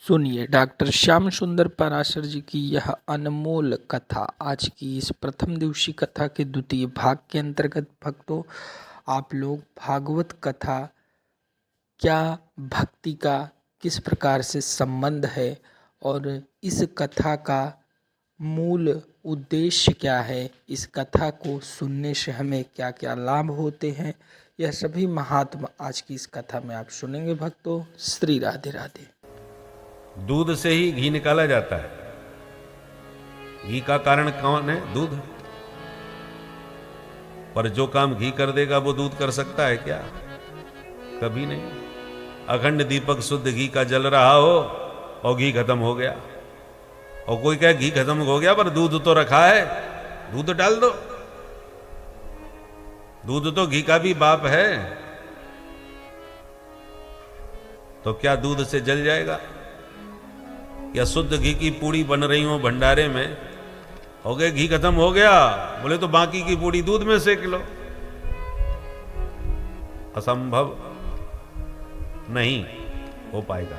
सुनिए डॉक्टर श्याम सुंदर पराशर जी की यह अनमोल कथा। आज की इस प्रथम दिवसीय कथा के द्वितीय भाग के अंतर्गत भक्तों, आप लोग भागवत कथा क्या भक्ति का किस प्रकार से संबंध है और इस कथा का मूल उद्देश्य क्या है, इस कथा को सुनने से हमें क्या क्या लाभ होते हैं, यह सभी महात्मा आज की इस कथा में आप सुनेंगे भक्तों। श्री राधे राधे। दूध से ही घी निकाला जाता है। घी का कारण कौन है? दूध। पर जो काम घी कर देगा वो दूध कर सकता है क्या? कभी नहीं। अखंड दीपक शुद्ध घी का जल रहा हो और घी खत्म हो गया, और कोई कहे घी खत्म हो गया पर दूध तो रखा है, दूध डाल दो। दूध तो घी का भी बाप है, तो क्या दूध से जल जाएगा? या शुद्ध घी की पूड़ी बन रही हो भंडारे में, हो गए घी खत्म हो गया, बोले तो बाकी की पूड़ी दूध में सेक लो। असंभव नहीं हो पाएगा।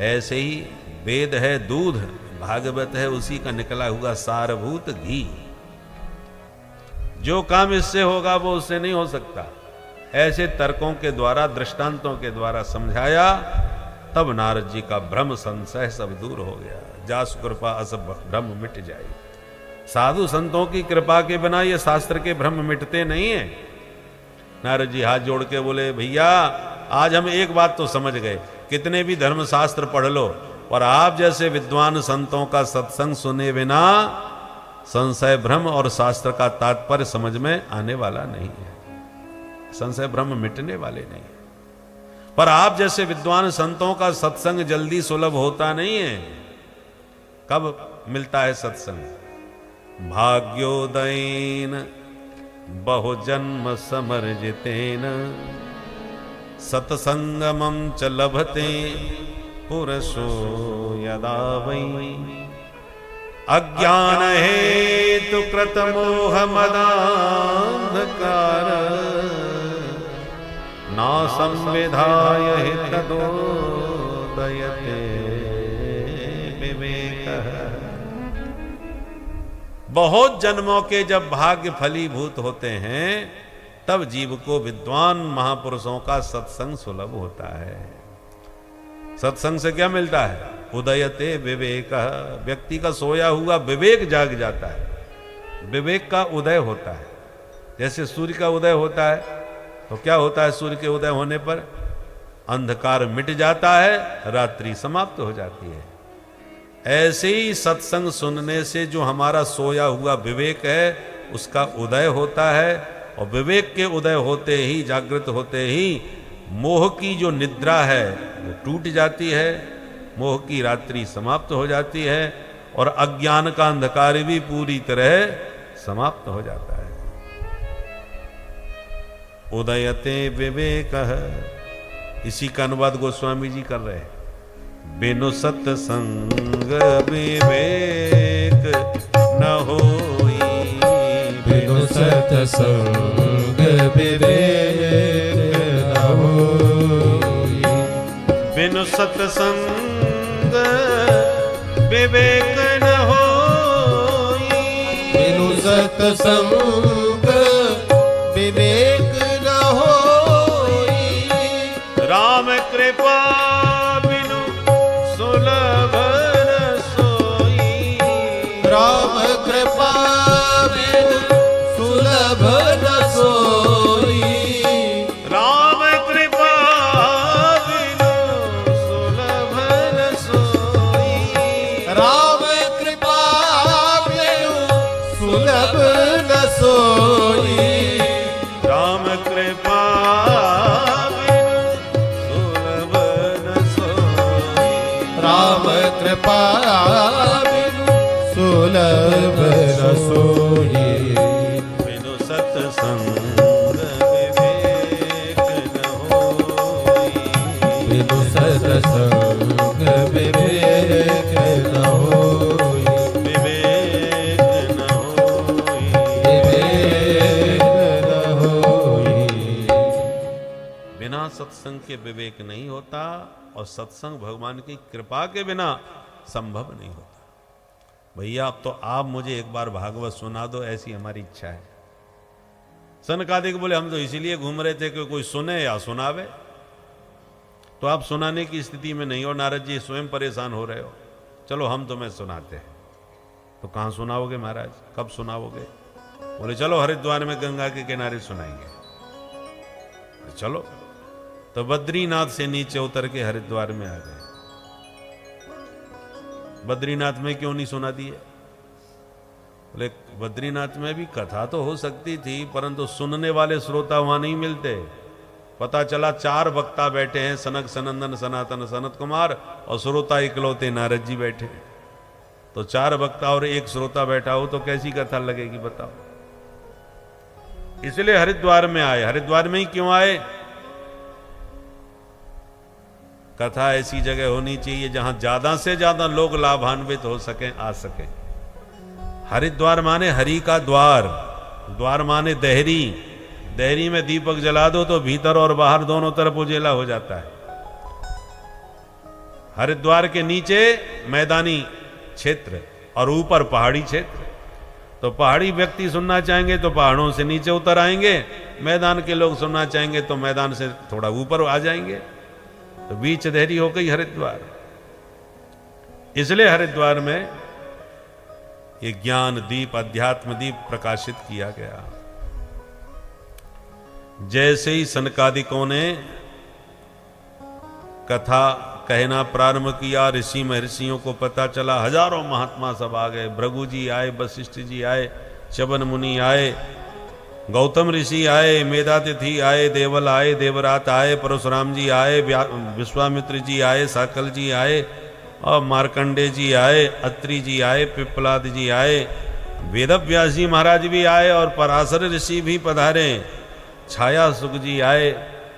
ऐसे ही वेद है दूध, भागवत है उसी का निकला हुआ सारभूत घी। जो काम इससे होगा वो उससे नहीं हो सकता। ऐसे तर्कों के द्वारा, दृष्टांतों के द्वारा समझाया, तब नारद जी का भ्रम संशय सब दूर हो गया। जासु कृपा अस भ्रम मिट जाए। साधु संतों की कृपा के बिना ये शास्त्र के भ्रम मिटते नहीं है। नारद जी हाथ जोड़ के बोले, भैया आज हम एक बात तो समझ गए, कितने भी धर्म शास्त्र पढ़ लो और आप जैसे विद्वान संतों का सत्संग सुने बिना संशय भ्रम और शास्त्र का तात्पर्य समझ में आने वाला नहीं है। संशय भ्रम मिटने वाले नहीं है। पर आप जैसे विद्वान संतों का सत्संग जल्दी सुलभ होता नहीं है। कब मिलता है सत्संग? भाग्योदयेन बहुजन्म समर्जितेन सत्संगमं च लभते पुरुषो यदा वै अज्ञान हेतु कृत मोह मदान्धकार ना संविधाय हितदोदयते विवेकः। बहुत जन्मों के जब भाग्य फलीभूत होते हैं तब जीव को विद्वान महापुरुषों का सत्संग सुलभ होता है। सत्संग से क्या मिलता है? उदयते विवेक। व्यक्ति का सोया हुआ विवेक जाग जाता है, विवेक का उदय होता है। जैसे सूर्य का उदय होता है तो क्या होता है? सूर्य के उदय होने पर अंधकार मिट जाता है, रात्रि समाप्त हो जाती है। ऐसे ही सत्संग सुनने से जो हमारा सोया हुआ विवेक है उसका उदय होता है, और विवेक के उदय होते ही, जागृत होते ही मोह की जो निद्रा है वो टूट जाती है, मोह की रात्रि समाप्त हो जाती है, और अज्ञान का अंधकार भी पूरी तरह समाप्त हो जाता है। उदयते विवेकः। इसी का अनुवाद गोस्वामी जी कर रहे हैं। बिनु सत्संग विवेक न होई, बिनु सत्संग विवेक न होई, बिनु सत्संग विवेक न होई, बिनु सत्संग विवेक न होई, राम कृपा बिनु सुलभ न सोई, राम कृपा बिनु सुलभ न सोई, राम कृपा बिनु सुलभ न सोई, राम कृपा बिनु सुलभ न सोई, राम कृपा बिनु सुलभ न सोई, राम कृपा बिनु सुलभ न सोई, बिनु सत्संग विवेक न होई, बिनु सत्संग विवेक न होई, विवेक न होई, विवेक न होई। बिना सत्संग के विवेक नहीं होता और सत्संग भगवान की कृपा के बिना संभव नहीं होता। भैया अब तो आप मुझे एक बार भागवत सुना दो, ऐसी हमारी इच्छा है। सनकादिक बोले हम तो इसीलिए घूम रहे थे कि कोई सुने या सुनावे, तो आप सुनाने की स्थिति में नहीं हो, नारद जी स्वयं परेशान हो रहे हो, चलो हम तुम्हें सुनाते हैं। तो कहाँ सुनाओगे महाराज, कब सुनाओगे? बोले चलो हरिद्वार में गंगा के किनारे सुनाएंगे। चलो, तो बद्रीनाथ से नीचे उतर के हरिद्वार में आ गए। बद्रीनाथ में क्यों नहीं सुना दिए? बोले बद्रीनाथ में भी कथा तो हो सकती थी, परंतु सुनने वाले श्रोता वहां नहीं मिलते। पता चला 4 वक्ता बैठे हैं, सनक सनंदन सनातन सनत कुमार, और श्रोता इकलौते नारद जी बैठे हैं। तो 4 वक्ता और 1 श्रोता बैठा हो तो कैसी कथा लगेगी बताओ। इसलिए हरिद्वार में आए। हरिद्वार में ही क्यों आए? कथा ऐसी जगह होनी चाहिए जहां ज्यादा से ज्यादा लोग लाभान्वित हो सकें, आ सकें। हरिद्वार माने हरि का द्वार, द्वार माने देहरी। देहरी में दीपक जला दो तो भीतर और बाहर दोनों तरफ उजेला हो जाता है। हरिद्वार के नीचे मैदानी क्षेत्र और ऊपर पहाड़ी क्षेत्र। तो पहाड़ी व्यक्ति सुनना चाहेंगे तो पहाड़ों से नीचे उतर आएंगे, मैदान के लोग सुनना चाहेंगे तो मैदान से थोड़ा ऊपर आ जाएंगे। तो बीच देहरी हो गई हरिद्वार। इसलिए हरिद्वार में ये ज्ञान दीप, अध्यात्म दीप प्रकाशित किया गया। जैसे ही सनकादिकों ने कथा कहना प्रारंभ किया, ऋषि महर्षियों को पता चला, हजारों महात्मा सब आ गए। भृगु जी आए, वशिष्ठ जी आए, च्यवन मुनि आए, गौतम ऋषि आए, मेधातिथि आए, देवल आए, देवरात आए, परशुराम जी आए, विश्वामित्र जी आए, साकल जी आए, और मार्कंडे जी आए, अत्रि जी आए, पिप्पलाद जी आए, वेदव्यास जी महाराज भी आए, और पराशर ऋषि भी पधारे, छाया सुख जी आए।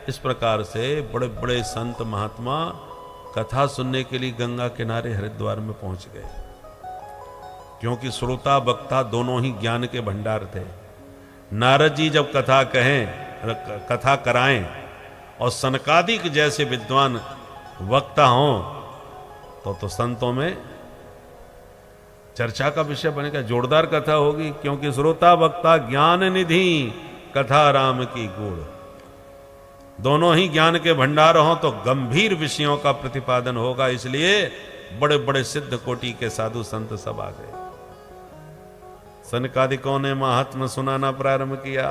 इस प्रकार से बड़े बड़े संत महात्मा कथा सुनने के लिए गंगा किनारे हरिद्वार में पहुंच गए, क्योंकि श्रोता वक्ता दोनों ही ज्ञान के भंडार थे। नारद जी जब कथा कहें, कथा कराएं, और सनकादिक जैसे विद्वान वक्ता हों तो संतों में चर्चा का विषय बनेगा, जोरदार कथा होगी। क्योंकि श्रोता वक्ता ज्ञान निधि, कथा राम की गुण, दोनों ही ज्ञान के भंडार हों तो गंभीर विषयों का प्रतिपादन होगा। इसलिए बड़े बड़े सिद्ध कोटि के साधु संत सब आ गए। सनकादिकों ने महात्मा सुनाना प्रारंभ किया।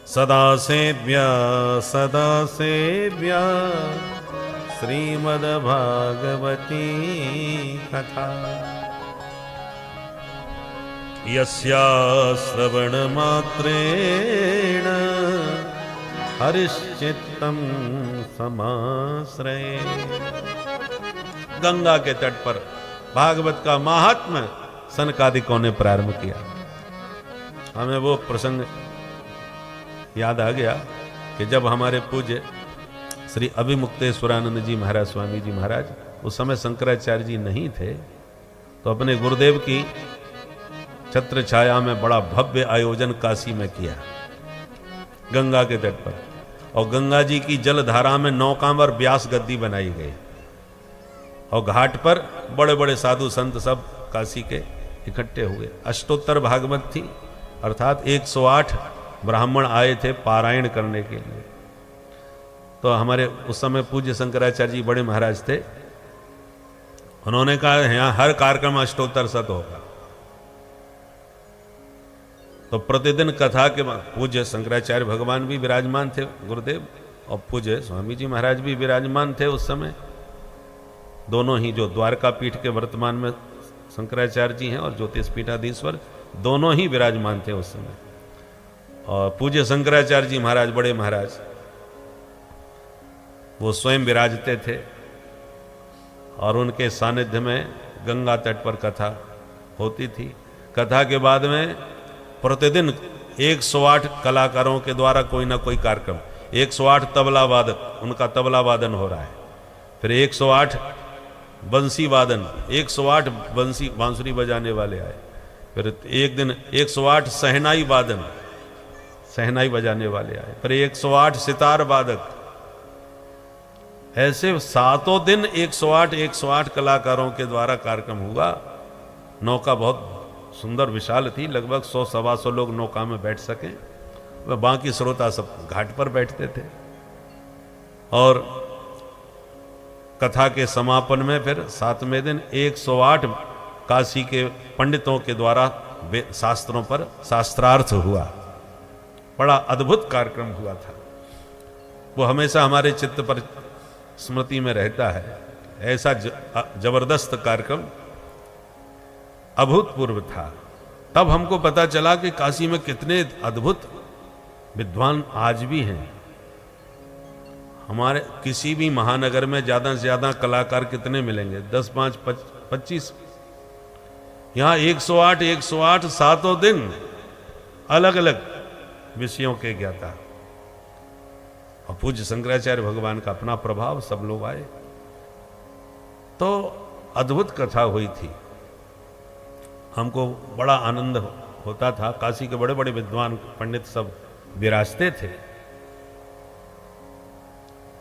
सदा सेव्या श्रीमद् भागवती कथा, यस्या श्रवण मात्रेण हरिश्चित्तम समाश्रये। गंगा के तट पर भागवत का महात्म्य सनकादिकों ने प्रारंभ किया। हमें वो प्रसंग याद आ गया कि जब हमारे पूज्य श्री अभिमुक्तेश्वरानंद जी महाराज स्वामी जी महाराज, उस समय शंकराचार्य जी नहीं थे, तो अपने गुरुदेव की छत्र छाया में बड़ा भव्य आयोजन काशी में किया, गंगा के तट पर। और गंगा जी की जलधारा में नौकांवर व्यास गद्दी बनाई गई, और घाट पर बड़े बड़े साधु संत सब काशी के इकट्ठे हुए। अष्टोत्तर भागवत थी, अर्थात 108 ब्राह्मण आए थे पारायण करने के लिए। तो हमारे उस समय पूज्य शंकराचार्य जी बड़े महाराज थे, उन्होंने कहा यहाँ हर कार्यक्रम अष्टोत्तर शत होगा। तो प्रतिदिन कथा के पूज्य शंकराचार्य भगवान भी विराजमान थे, गुरुदेव, और पूज्य स्वामी जी महाराज भी विराजमान थे उस समय। दोनों ही, जो द्वारका पीठ के वर्तमान में शंकराचार्य जी हैं और ज्योतिष पीठाधीश्वर, दोनों ही विराजमान थे उस समय। और पूज्य शंकराचार्य जी महाराज, बड़े महाराज, वो स्वयं विराजते थे, और उनके सानिध्य में गंगा तट पर कथा होती थी। कथा के बाद में प्रतिदिन 108 कलाकारों के द्वारा कोई ना कोई कार्यक्रम, 108 तबला वादक, उनका तबला वादन हो रहा है, फिर 108 बंसी वादन, 108 बंसी बांसुरी बजाने वाले आए, फिर एक दिन 108 सहनाई वादन, शहनाई बजाने वाले आए, फिर 108 सितार वादक, ऐसे 7 दिन 108 कलाकारों के द्वारा कार्यक्रम हुआ। नौका बहुत सुंदर विशाल थी, लगभग 100-125 लोग नौका में बैठ सके, वह बाकी श्रोता सब घाट पर बैठते थे। और कथा के समापन में फिर 7वें दिन 108 काशी के पंडितों के द्वारा शास्त्रों पर शास्त्रार्थ हुआ। बड़ा अद्भुत कार्यक्रम हुआ था, वो हमेशा हमारे चित्त पर स्मृति में रहता है। ऐसा जबरदस्त कार्यक्रम अभूतपूर्व था। तब हमको पता चला कि काशी में कितने अद्भुत विद्वान आज भी हैं। हमारे किसी भी महानगर में ज्यादा से ज्यादा कलाकार कितने मिलेंगे? 10, 5, 25। यहां 108 7 दिन अलग अलग विषयों के ज्ञाता। और पूज्य शंकराचार्य भगवान का अपना प्रभाव, सब लोग आए, तो अद्भुत कथा हुई थी। हमको बड़ा आनंद होता था। काशी के बड़े बड़े विद्वान पंडित सब विराजते थे,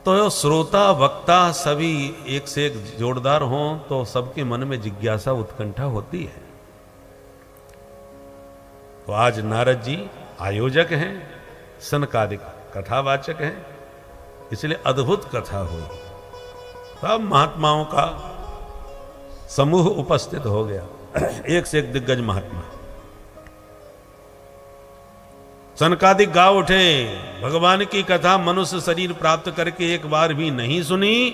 तो श्रोता वक्ता सभी एक से एक जोरदार हों तो सबके मन में जिज्ञासा उत्कंठा होती है। तो आज नारद जी आयोजक हैं, सनकादिक कथावाचक हैं, इसलिए अद्भुत कथा हुई। सब महात्माओं का समूह उपस्थित हो गया, एक से एक दिग्गज महात्मा। सनकादिक गा उठे, भगवान की कथा मनुष्य शरीर प्राप्त करके एक बार भी नहीं सुनी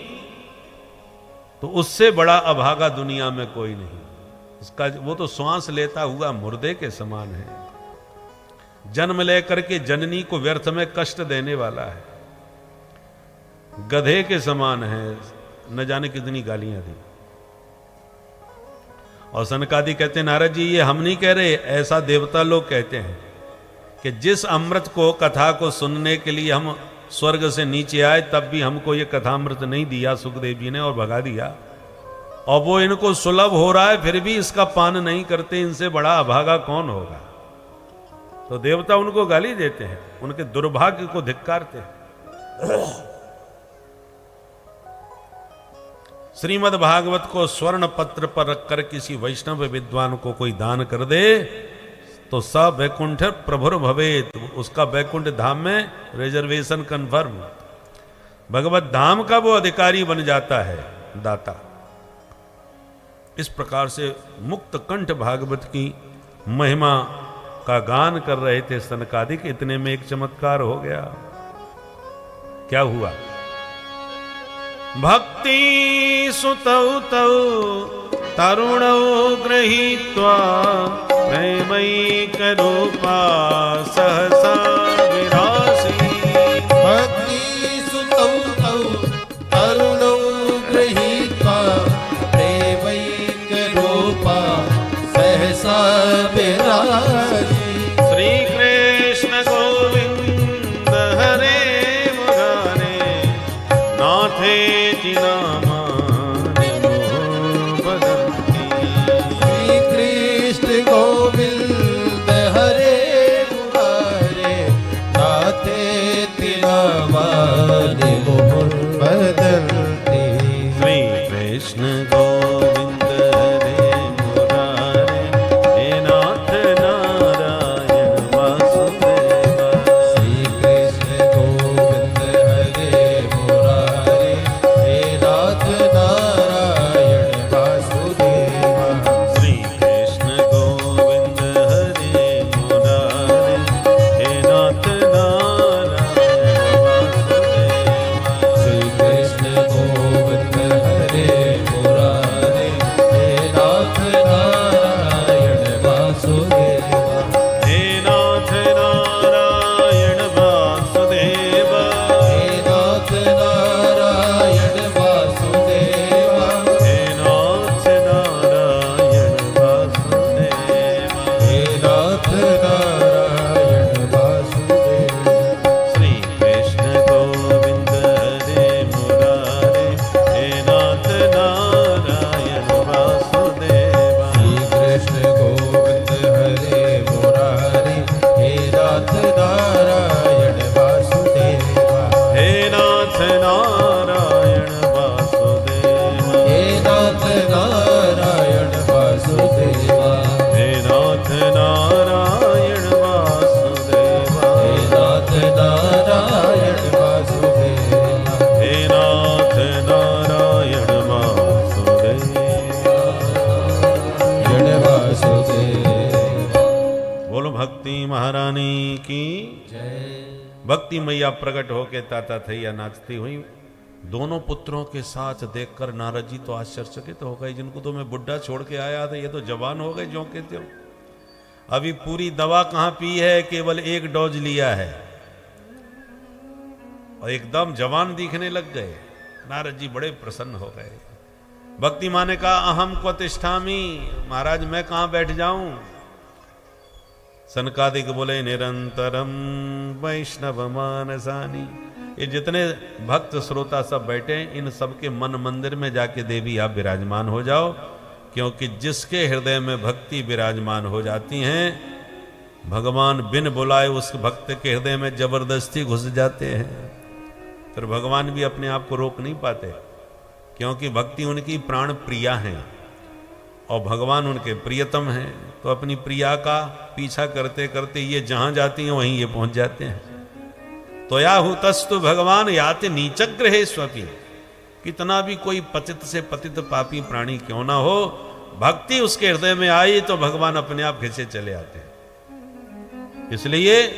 तो उससे बड़ा अभागा दुनिया में कोई नहीं। उसका वो तो श्वास लेता हुआ मुर्दे के समान है, जन्म लेकर के जननी को व्यर्थ में कष्ट देने वाला है, गधे के समान है, न जाने कितनी गालियां दी। और सनकादि कहते हैं, नारद जी ये हम नहीं कह रहे, ऐसा देवता लोग कहते हैं कि जिस अमृत को, कथा को सुनने के लिए हम स्वर्ग से नीचे आए, तब भी हमको ये कथामृत नहीं दिया सुखदेव जी ने और भगा दिया, और वो इनको सुलभ हो रहा है फिर भी इसका पान नहीं करते, इनसे बड़ा अभागा कौन होगा। तो देवता उनको गाली देते हैं, उनके दुर्भाग्य को धिक्कारते हैं। श्रीमद् भागवत को स्वर्ण पत्र पर रखकर किसी वैष्णव विद्वान को कोई दान कर दे तो स वैकुंठ प्रभुर भवेत, उसका वैकुंठ धाम में रिजर्वेशन कन्फर्म, भगवत धाम का वो अधिकारी बन जाता है, दाता। इस प्रकार से मुक्त कंठ भागवत की महिमा का गान कर रहे थे सनकादिक। इतने में एक चमत्कार हो गया। क्या हुआ? भक्ति सुतौ तौ तरुणौ गृहीत्वा प्रेमैक रूपा सहसा विरासी। भक्ति सुतौ तौ तरुणौ गृहीत्वा प्रेमैक रूपा सहसा विरासी। श्री कृष्ण गोविंद हरे मुरारे नाथे नामानि बदन्ति। श्री कृष्ण गोविंद हरे मुरारे नाथे नामानि बदन्ति। श्री कृष्ण गोविंद हरे मुरारे हे नाथ नारायण वासुदेवा। श्री कृष्ण गोविंद हरे मुरारे हे नाथ नारायण वासुदेवा। श्री कृष्ण गोविंद हरे मुरारे हे नाथ नारायण वासुदेवा। श्री कृष्ण गोविंद हरे मुरारे महारानी की भक्ति मैया प्रकट होके ताता थैया नाचती हुई दोनों पुत्रों के साथ देखकर नारद जी तो आश्चर्यचकित हो गए। जिनको तो मैं बुढ़ा छोड़ के आया था, ये तो जवान हो गए जो कहते हो। अभी पूरी दवा कहां पी है, केवल एक डोज लिया है और एकदम जवान दिखने लग गए। नारद जी बड़े प्रसन्न हो गए। भक्ति माँ ने कहा अहम क्व तिष्ठामि, महाराज मैं कहां बैठ जाऊं। सनकादिक बोले निरंतरम वैष्णव मानसानी। ये जितने भक्त श्रोता सब बैठे इन सबके मन मंदिर में जाके देवी आप विराजमान हो जाओ, क्योंकि जिसके हृदय में भक्ति विराजमान हो जाती हैं भगवान बिन बुलाए उस भक्त के हृदय में जबरदस्ती घुस जाते हैं। फिर भगवान भी अपने आप को रोक नहीं पाते, क्योंकि भक्ति उनकी प्राण प्रिया है और भगवान उनके प्रियतम हैं। तो अपनी प्रिया का पीछा करते करते ये जहां जाती हैं वहीं ये पहुंच जाते हैं। तो या हुतस्तु भगवान याति नीचग्रहे स्वपी। कितना भी कोई पतित से पतित पापी प्राणी क्यों ना हो, भक्ति उसके हृदय में आई तो भगवान अपने आप खिंचे चले आते हैं। इसलिए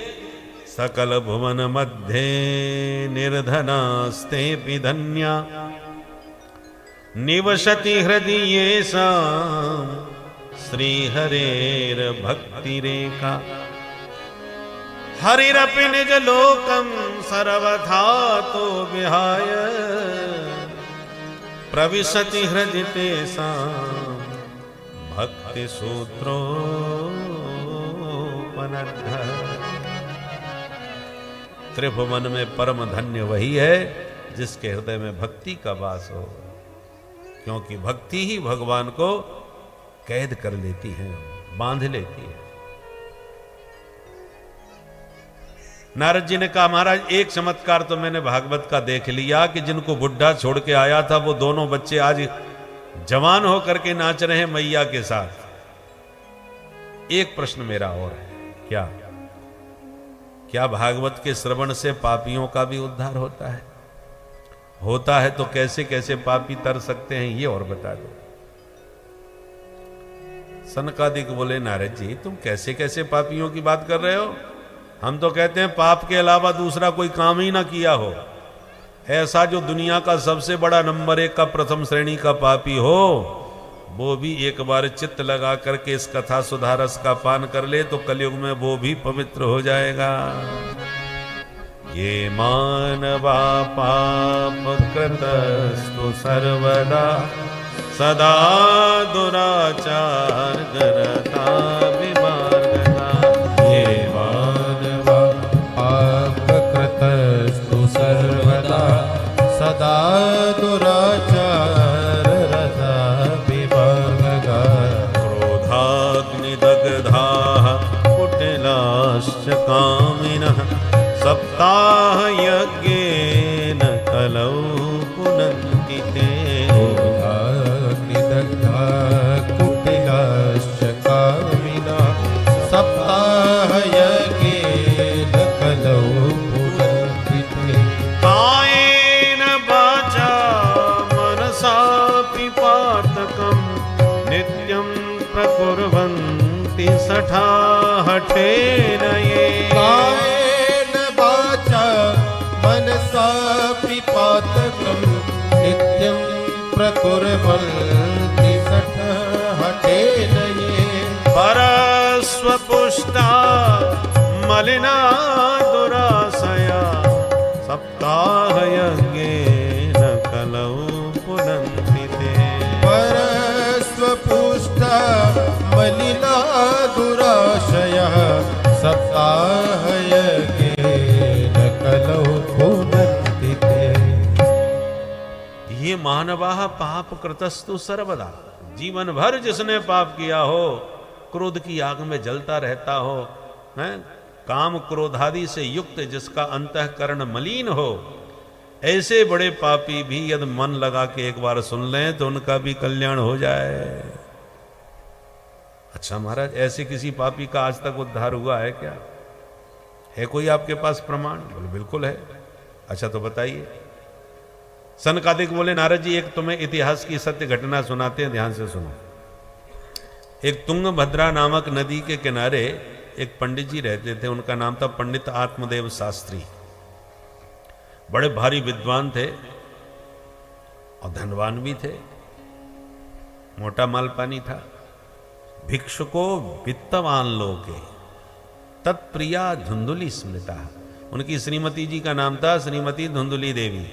सकल भुवन मध्य निर्धनास्ते धन्या निवसति हृदय श्री हरेर भक्ति रेखा। हरिरपि निज लोकम सर्वथा तो विहाय प्रविशति हृदय तेषां भक्ति सूत्रोपनद्ध। त्रिभुवन में परम धन्य वही है जिसके हृदय में भक्ति का वास हो, क्योंकि भक्ति ही भगवान को कैद कर लेती है, बांध लेती है। नारद जी ने कहा महाराज एक चमत्कार तो मैंने भागवत का देख लिया कि जिनको बुढ़ा छोड़ के आया था वो दोनों बच्चे आज जवान होकर के नाच रहे हैं मैया के साथ। एक प्रश्न मेरा और है, क्या भागवत के श्रवण से पापियों का भी उद्धार होता है? होता है तो कैसे कैसे पापी तर सकते हैं ये और बता दो। सनकादिक बोले नारद जी तुम कैसे कैसे पापियों की बात कर रहे हो? हम तो कहते हैं पाप के अलावा दूसरा कोई काम ही ना किया हो। ऐसा जो दुनिया का सबसे बड़ा नंबर 1 का प्रथम श्रेणी का पापी हो, वो भी एक बार चित्त लगा करके इस कथा सुधारस का पान कर ले तो कलयुग में वो भी पवित्र हो जाएगा। ये मानवा पाप कृतस्तु सर्वदा सदा दुराचार करता विमार्गता। ये मानवा पाप कृतस्तु सर्वदा सदा दुराचार रता विमार्गता। क्रोधाग्निदग्धाः कुटिलाश्च कामिनः सप्ताह यज्ञेन कलौ पुनन्ति ते। क्रोधाग्निदग्धा कुटिलाश्च कामिनः सप्ताह यज्ञेन कलौ पुनन्ति ते। कायेन वाचा मनसापि पातकं नित्यं प्रकुर्वन्ति सठा हठेन ये। मनसापि पातकं नित्यं प्रकुर्वन्ति सठः हठेन ये। परस्वपुष्टा मलिना दुराशया सप्ताह यज्ञेन कलौ पुनन्ति ते। परस्वपुष्टा मलिना दुराशयः सप्ताह यज्ञेन कलौ पुनन्ति ते। ये मानवाः पाप कृतस्तु सर्वदा। जीवन भर जिसने पाप किया हो, क्रोध की आग में जलता रहता हो, हैं? काम क्रोधादि से युक्त जिसका अंतःकरण मलिन हो, ऐसे बड़े पापी भी यदि मन लगा के एक बार सुन लें तो उनका भी कल्याण हो जाए। अच्छा महाराज ऐसे किसी पापी का आज तक उद्धार हुआ है क्या? है कोई आपके पास प्रमाण? बोले बिल्कुल है। अच्छा तो बताइए। सनकादिक बोले नारद जी एक तुम्हें इतिहास की सत्य घटना सुनाते हैं, ध्यान से सुनो। एक तुंगभद्रा नामक नदी के किनारे एक पंडित जी रहते थे, उनका नाम था पंडित आत्मदेव शास्त्री। बड़े भारी विद्वान थे और धनवान भी थे, मोटा माल पानी था। भिक्षुको वित्तवान लोके तत्प्रिया धुंधुली स्मृता। उनकी श्रीमती जी का नाम था श्रीमती धुंधुली देवी।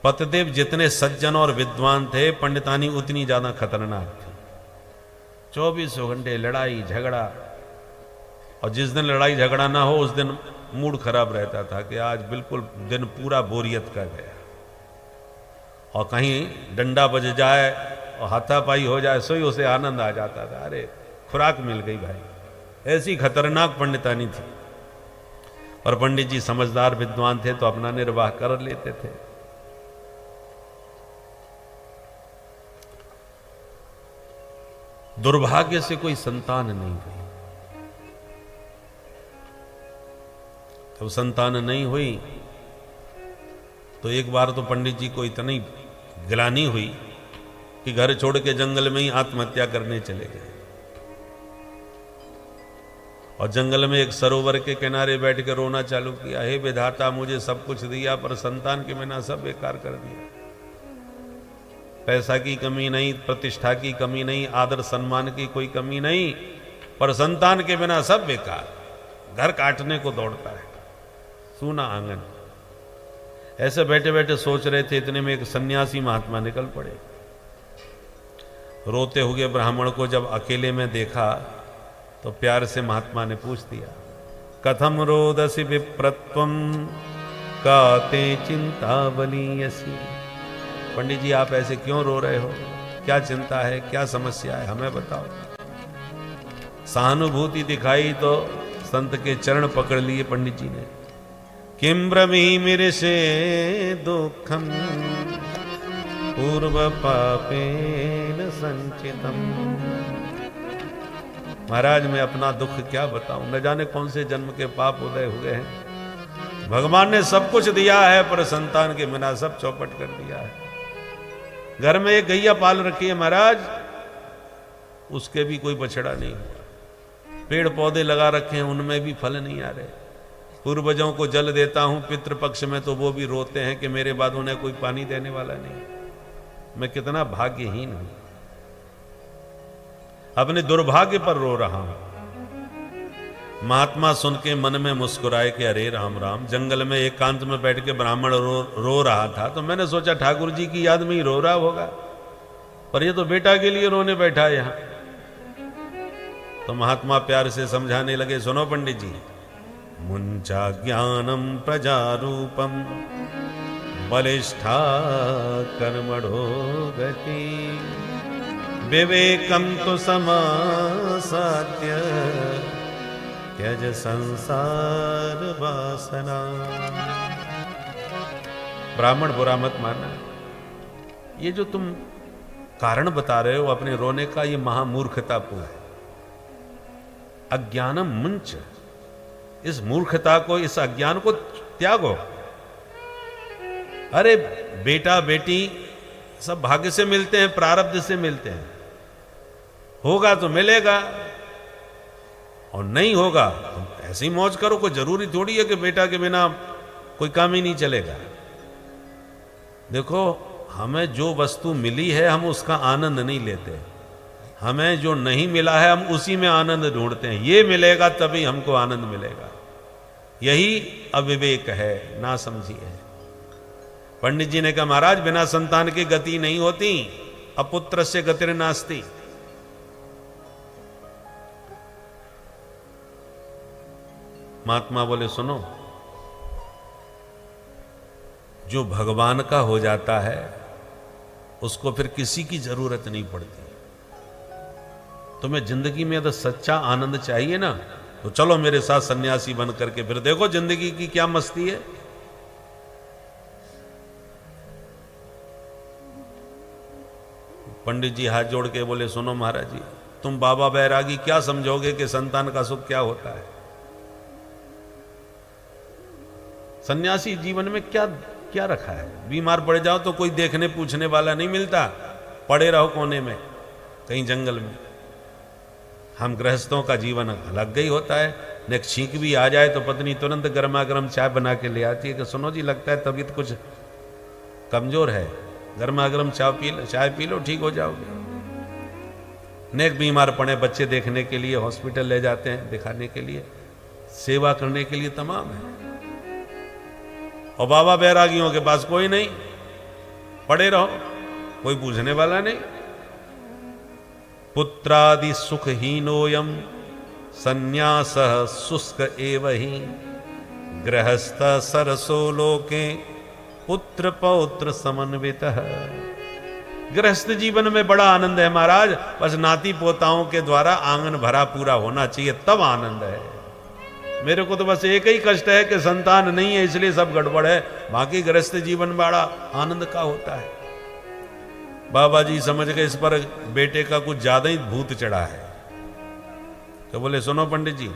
पतिदेव जितने सज्जन और विद्वान थे, पंडितानी उतनी ज्यादा खतरनाक थी। 24 घंटे लड़ाई झगड़ा, और जिस दिन लड़ाई झगड़ा ना हो उस दिन मूड खराब रहता था कि आज बिल्कुल दिन पूरा बोरियत का गया। और कहीं डंडा बज जाए और हाथापाई हो जाए, सोई उसे आनंद आ जाता था, अरे खुराक मिल गई भाई। ऐसी खतरनाक पंडितानी थी। और पंडित जी समझदार विद्वान थे तो अपना निर्वाह कर लेते थे। दुर्भाग्य से कोई संतान नहीं हुई। जब संतान नहीं हुई तो एक बार तो पंडित जी को इतनी गिलानी हुई कि घर छोड़ के जंगल में ही आत्महत्या करने चले गए। और जंगल में एक सरोवर के किनारे बैठ के रोना चालू किया, हे विधाता मुझे सब कुछ दिया पर संतान के बिना सब बेकार कर दिया। पैसा की कमी नहीं, प्रतिष्ठा की कमी नहीं, आदर सम्मान की कोई कमी नहीं, पर संतान के बिना सब बेकार। घर काटने को दौड़ता है, सूना आंगन। ऐसे बैठे बैठे सोच रहे थे, इतने में एक सन्यासी महात्मा निकल पड़े। रोते हुए ब्राह्मण को जब अकेले में देखा तो प्यार से महात्मा ने पूछ दिया, कथम रोदसी विप्रत्वम काते चिंतावलीयसी। पंडित जी आप ऐसे क्यों रो रहे हो, क्या चिंता है, क्या समस्या है, हमें बताओ। सहानुभूति दिखाई तो संत के चरण पकड़ लिए पंडित जी ने। किम ब्रमी मेरे से दुखम पूर्व पापेन संचितम। महाराज मैं अपना दुख क्या बताऊं, न जाने कौन से जन्म के पाप उदय हुए हैं। भगवान ने सब कुछ दिया है पर संतान के बिना सब चौपट कर दिया है। घर में एक गैया पाल रखी है महाराज, उसके भी कोई बछड़ा नहीं हुआ। पेड़ पौधे लगा रखे हैं, उनमें भी फल नहीं आ रहे। पूर्वजों को जल देता हूं पितृपक्ष में तो वो भी रोते हैं कि मेरे बाद उन्हें कोई पानी देने वाला नहीं। मैं कितना भाग्यहीन हूं, अपने दुर्भाग्य पर रो रहा हूं। महात्मा सुन के मन में मुस्कुराए कि अरे राम राम। जंगल में एकांत में बैठ के ब्राह्मण रो रहा था तो मैंने सोचा ठाकुर जी की याद में ही रो रहा होगा, पर ये तो बेटा के लिए रोने बैठा है यहां। तो महात्मा प्यार से समझाने लगे, सुनो पंडित जी, मुंचा ज्ञानम प्रजारूपम बलिष्ठा कर्मणो गति विवेकम तो समासाद्य त्यज संसार वासना। ब्राह्मण बुरा मत मानना, ये जो तुम कारण बता रहे हो अपने रोने का, ये महामूर्खतापूर्ण है। अज्ञानम मुंच, इस मूर्खता को, इस अज्ञान को त्यागो। अरे बेटा बेटी सब भाग्य से मिलते हैं, प्रारब्ध से मिलते हैं। होगा तो मिलेगा और नहीं होगा तो ऐसी मौज करो। कोई जरूरी थोड़ी है कि बेटा के बिना कोई काम ही नहीं चलेगा। देखो हमें जो वस्तु मिली है हम उसका आनंद नहीं लेते, हमें जो नहीं मिला है हम उसी में आनंद ढूंढते हैं। ये मिलेगा तभी हमको आनंद मिलेगा। यही अविवेक है, ना समझी है। पंडित जी ने कहा महाराज बिना संतान की गति नहीं होती, अपुत्र से गतिर नास्ति। महात्मा बोले सुनो, जो भगवान का हो जाता है उसको फिर किसी की जरूरत नहीं पड़ती। तुम्हें जिंदगी में अगर सच्चा आनंद चाहिए ना तो चलो मेरे साथ सन्यासी बन करके फिर देखो जिंदगी की क्या मस्ती है। पंडित जी हाथ जोड़ के बोले सुनो महाराज जी, तुम बाबा बैरागी क्या समझोगे कि संतान का सुख क्या होता है। सन्यासी जीवन में क्या क्या रखा है। बीमार पड़ जाओ तो कोई देखने पूछने वाला नहीं मिलता, पड़े रहो कोने में कहीं जंगल में। हम गृहस्थों का जीवन अलग ही होता है। न छींक भी आ जाए तो पत्नी तुरंत गर्मा गर्म चाय बना के ले आती है कि सुनो जी, लगता है तबीयत कुछ कमजोर है, गर्मा गर्म चाय पी लो, ठीक हो जाओगे। नेक बीमार पड़े बच्चे देखने के लिए हॉस्पिटल ले जाते हैं, दिखाने के लिए, सेवा करने के लिए तमाम है। और बाबा बैरागियों के पास कोई नहीं, पड़े रहो, कोई पूछने वाला नहीं। पुत्रादि सुखहीनोयम संन्यास शुष्क एव ही गृहस्थ सरसो लोके पुत्र पौत्र समन्वितः। गृहस्थ जीवन में बड़ा आनंद है महाराज, बस नाती पोताओं के द्वारा आंगन भरा पूरा होना चाहिए, तब आनंद है। मेरे को तो बस एक ही कष्ट है कि संतान नहीं है, इसलिए सब गड़बड़ है, बाकी गृहस्थ जीवन बड़ा आनंद का होता है। बाबा जी समझ गए इस पर बेटे का कुछ ज्यादा ही भूत चढ़ा है, तो बोले सुनो पंडित जी,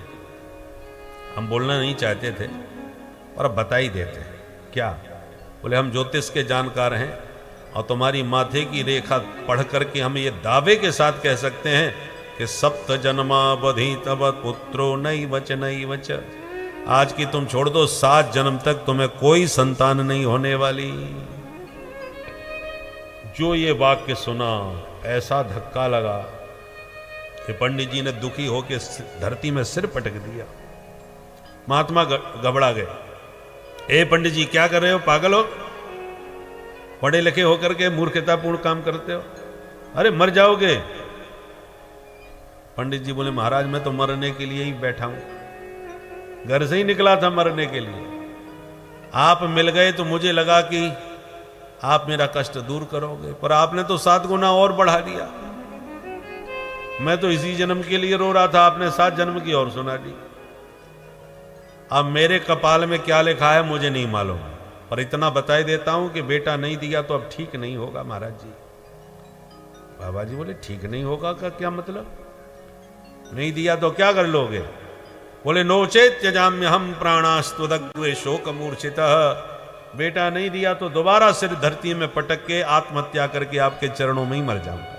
हम बोलना नहीं चाहते थे और अब बता ही देते हैं। क्या? बोले हम ज्योतिष के जानकार हैं और तुम्हारी माथे की रेखा पढ़ करके हम ये दावे के साथ कह सकते हैं कि सप्त जन्मावधि तब पुत्रो नहीं वच। आज की तुम छोड़ दो, 7 जन्म तक तुम्हें कोई संतान नहीं होने वाली। जो ये वाक्य सुना ऐसा धक्का लगा कि पंडित जी ने दुखी होकर धरती में सिर पटक दिया। महात्मा घबरा गए। ए पंडित जी क्या कर रहे हो, पागल हो? पढ़े लिखे होकर के मूर्खतापूर्ण काम करते हो, अरे मर जाओगे। पंडित जी बोले महाराज मैं तो मरने के लिए ही बैठा हूं, घर से ही निकला था मरने के लिए। आप मिल गए तो मुझे लगा कि आप मेरा कष्ट दूर करोगे, पर आपने तो 7 गुना और बढ़ा दिया। मैं तो इसी जन्म के लिए रो रहा था, आपने 7 जन्म की और सुना दी। अब मेरे कपाल में क्या लिखा है मुझे नहीं मालूम, पर इतना बता देता हूं कि बेटा नहीं दिया तो अब ठीक नहीं होगा महाराज जी। बाबा जी बोले ठीक नहीं होगा का क्या मतलब? नहीं दिया तो क्या कर लोगे? बोले नोचेत त्यजाम्य हम प्राणास्तुदग्रे शोक मूर्छितः। बेटा नहीं दिया तो दोबारा सिर धरती में पटक के आत्महत्या करके आपके चरणों में ही मर जाऊंगा।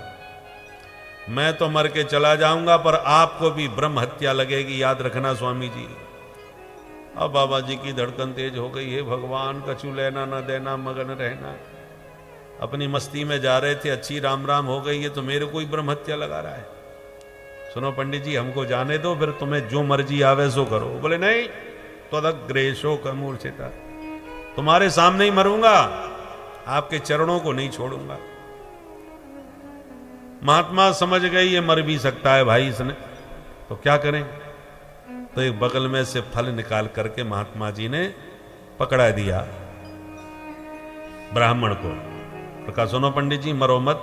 मैं तो मर के चला जाऊंगा पर आपको भी ब्रह्म हत्या लगेगी, याद रखना स्वामी जी। अब बाबा जी की धड़कन तेज हो गई। है भगवान, कछु लेना न देना, मगन रहना। अपनी मस्ती में जा रहे थे, अच्छी राम राम हो गई है तो मेरे को ही ब्रह्म हत्या लगा रहा है। सुनो पंडित जी हमको जाने दो, फिर तुम्हें जो मर्जी आवे सो करो। बोले नहीं, त्वदग्रे शोक मूर्छितः, तुम्हारे सामने ही मरूंगा, आपके चरणों को नहीं छोड़ूंगा। महात्मा समझ गए ये मर भी सकता है भाई इसने, तो क्या करें? तो एक बगल में से फल निकाल करके महात्मा जी ने पकड़ा दिया ब्राह्मण को। तो कहा सुनो पंडित जी मरो मत,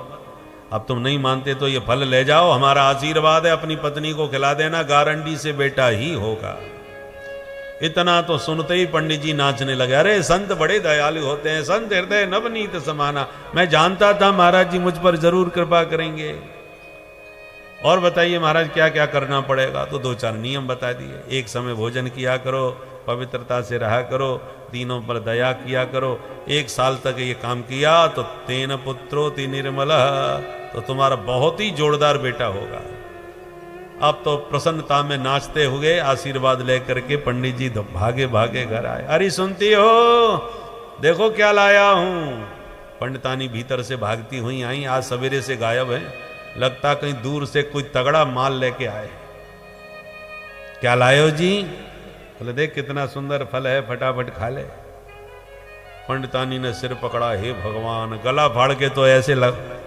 अब तुम नहीं मानते तो ये फल ले जाओ, हमारा आशीर्वाद है, अपनी पत्नी को खिला देना, गारंटी से बेटा ही होगा। इतना तो सुनते ही पंडित जी नाचने लगे। अरे संत बड़े दयालु होते हैं, संत हृदय नवनीत समाना। मैं जानता था महाराज जी मुझ पर जरूर कृपा करेंगे। और बताइए महाराज क्या क्या करना पड़ेगा? तो 2-4 नियम बता दिए। एक समय भोजन किया करो, पवित्रता से रहा करो, तीनों पर दया किया करो। 1 साल तक ये काम किया तो तेन पुत्रोति निर्मलः, तो तुम्हारा बहुत ही जोरदार बेटा होगा। अब तो प्रसन्नता में नाचते हुए आशीर्वाद लेकर के पंडित जी भागे भागे घर आए। अरे सुनती हो, देखो क्या लाया हूं। पंडितानी भीतर से भागती हुई आई, आज सवेरे से गायब है, लगता कहीं दूर से कोई तगड़ा माल लेके आए। क्या लाए हो जी? बोले देख कितना सुंदर फल है, फटाफट खा ले। पंडितानी ने सिर पकड़ा, हे भगवान, गला फाड़ के तो ऐसे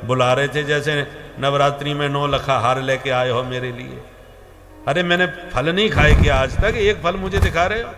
बुला रहे थे जैसे नवरात्रि में 9 लखा हार लेके आए हो मेरे लिए। अरे मैंने फल नहीं खाए क्या आज तक? एक फल मुझे दिखा रहे हो?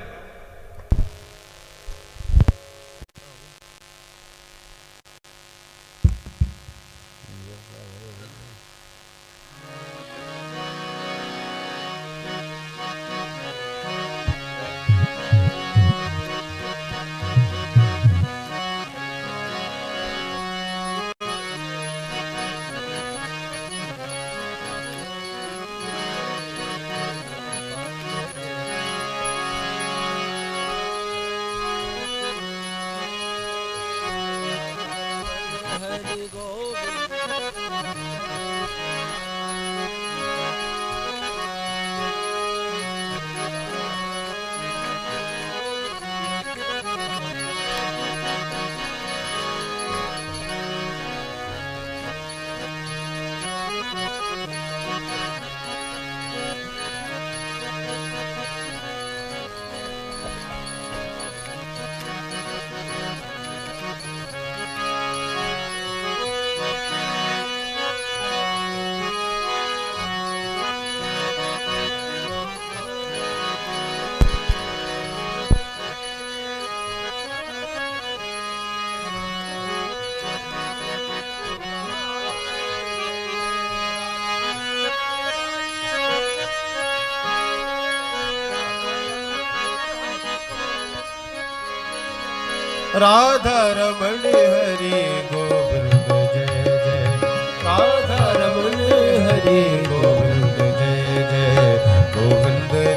राधा रमण हरि गोविंद जय जय, राधा रमण हरि गोविंद जय जय, गोविंद जय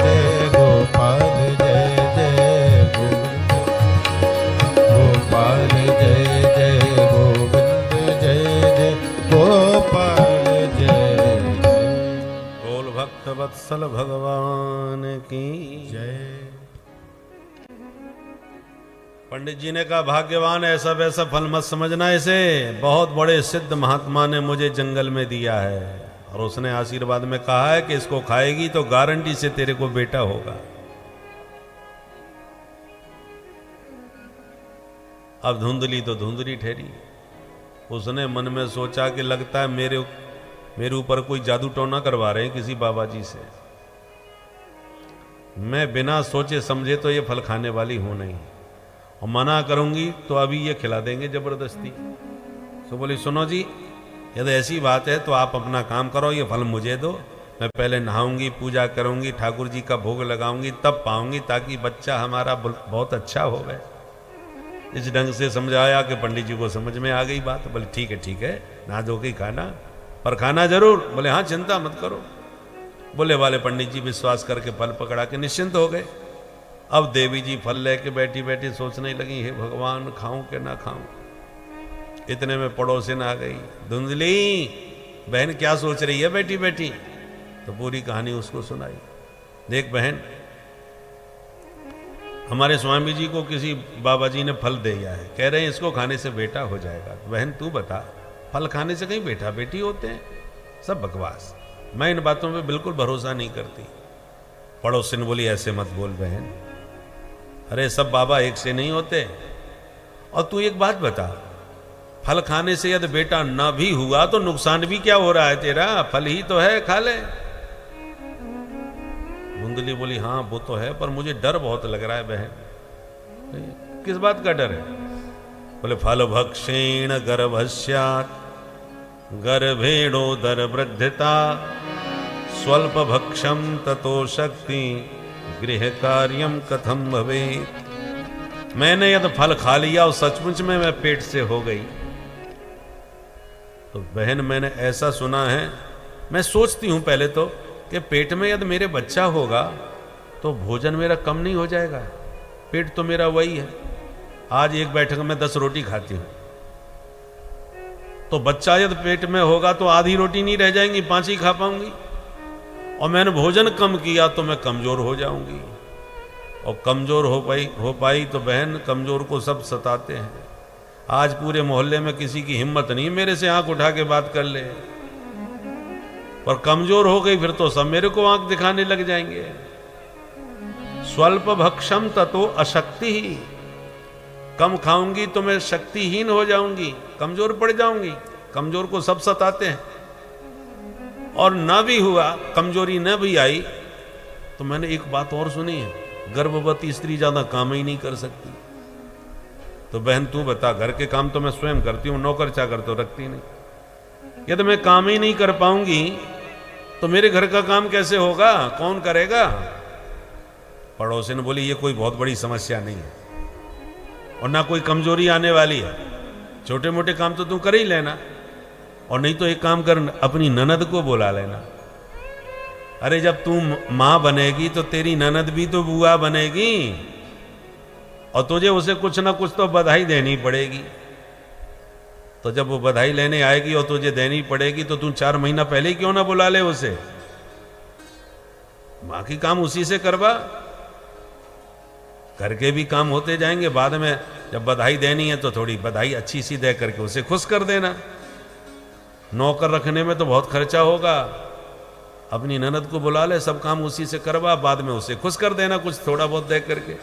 जय, गोपाल जय जय, गोविंद गोपाल जय जय, गोविंद जय जय, गोपाल जय जय। बोल भक्त वत्सल भगवान की जय। पंडित जी ने कहा भाग्यवान ऐसा वैसा फल मत समझना, इसे बहुत बड़े सिद्ध महात्मा ने मुझे जंगल में दिया है और उसने आशीर्वाद में कहा है कि इसको खाएगी तो गारंटी से तेरे को बेटा होगा। अब धुंधली तो धुंधली ठहरी। उसने मन में सोचा कि लगता है मेरे ऊपर कोई जादू टोना करवा रहे हैं किसी बाबा जी से। मैं बिना सोचे समझे तो ये फल खाने वाली हूं नहीं, और मना करूंगी तो अभी ये खिला देंगे जबरदस्ती। तो बोली सुनो जी, यदि ऐसी बात है तो आप अपना काम करो, ये फल मुझे दो, मैं पहले नहाऊंगी, पूजा करूंगी, ठाकुर जी का भोग लगाऊंगी, तब पाऊंगी, ताकि बच्चा हमारा बहुत अच्छा हो गए। इस ढंग से समझाया कि पंडित जी को समझ में आ गई बात। बोले ठीक है नहा धो के खाना, पर खाना जरूर। बोले हाँ चिंता मत करो। बोले वाले पंडित जी विश्वास करके फल पकड़ा के निश्चिंत हो गए। अब देवी जी फल लेके बैठी बैठी सोचने लगी, हे भगवान खाऊं कि ना खाऊं। इतने में पड़ोसिन आ गई, धुंधली बहन क्या सोच रही है बैठी बैठी। तो पूरी कहानी उसको सुनाई। देख बहन, हमारे स्वामी जी को किसी बाबा जी ने फल दिया है, कह रहे हैं इसको खाने से बेटा हो जाएगा। बहन तू बता, फल खाने से कहीं बेटा बेटी होते हैं? सब बकवास, मैं इन बातों पे बिल्कुल भरोसा नहीं करती। पड़ोसिन बोली ऐसे मत बोल बहन, अरे सब बाबा एक से नहीं होते। और तू एक बात बता, फल खाने से यदि बेटा ना भी हुआ तो नुकसान भी क्या हो रहा है तेरा? फल ही तो है, खा ले। धुंधली बोली हाँ वो तो है, पर मुझे डर बहुत लग रहा है बहन। किस बात का डर है? बोले फल भक्षेण गर्भस्यात् गर्भेणोदर वृद्धता स्वल्प भक्षम ततो शक्ति गृह कार्यम कथम भवेत्। मैंने यदि फल खा लिया और सचमुच में मैं पेट से हो गई तो बहन मैंने ऐसा सुना है, मैं सोचती हूं पहले तो कि पेट में यदि मेरे बच्चा होगा तो भोजन मेरा कम नहीं हो जाएगा। पेट तो मेरा वही है, आज एक बैठक में 10 रोटी खाती हूं, तो बच्चा यदि पेट में होगा तो आधी रोटी नहीं रह जाएंगी, 5 ही खा पाऊंगी। और मैंने भोजन कम किया तो मैं कमजोर हो जाऊंगी, और कमजोर हो पाई तो बहन कमजोर को सब सताते हैं। आज पूरे मोहल्ले में किसी की हिम्मत नहीं मेरे से आंख उठा के बात कर ले, पर कमजोर हो गई फिर तो सब मेरे को आंख दिखाने लग जाएंगे। स्वल्प भक्षम ततो अशक्ति ही, कम खाऊंगी तो मैं शक्तिहीन हो जाऊंगी, कमजोर पड़ जाऊंगी। कमजोर को सब सताते हैं। और ना भी हुआ, कमजोरी न भी आई तो मैंने एक बात और सुनी है, गर्भवती स्त्री ज्यादा काम ही नहीं कर सकती। तो बहन तू बता, घर के काम तो मैं स्वयं करती हूं, नौकर चाकर तो रखती नहीं। यदि मैं काम ही नहीं कर पाऊंगी तो मेरे घर का काम कैसे होगा, कौन करेगा? पड़ोसिन बोली ये कोई बहुत बड़ी समस्या नहीं है और ना कोई कमजोरी आने वाली है, छोटे मोटे काम तो तू कर ही लेना, और नहीं तो एक काम कर, अपनी ननद को बुला लेना। अरे जब तू मां बनेगी तो तेरी ननद भी तो बुआ बनेगी, और तुझे उसे कुछ ना कुछ तो बधाई देनी पड़ेगी। तो जब वो बधाई लेने आएगी और तुझे देनी पड़ेगी तो तू 4 महीना पहले ही क्यों ना बुला ले उसे, बाकी काम उसी से करवा। घर के भी काम होते जाएंगे, बाद में जब बधाई देनी है तो थोड़ी बधाई अच्छी सी दे करके उसे खुश कर देना। नौकर रखने में तो बहुत खर्चा होगा, अपनी ननद को बुला ले, सब काम उसी से करवा, बाद में उसे खुश कर देना कुछ थोड़ा बहुत दे करके।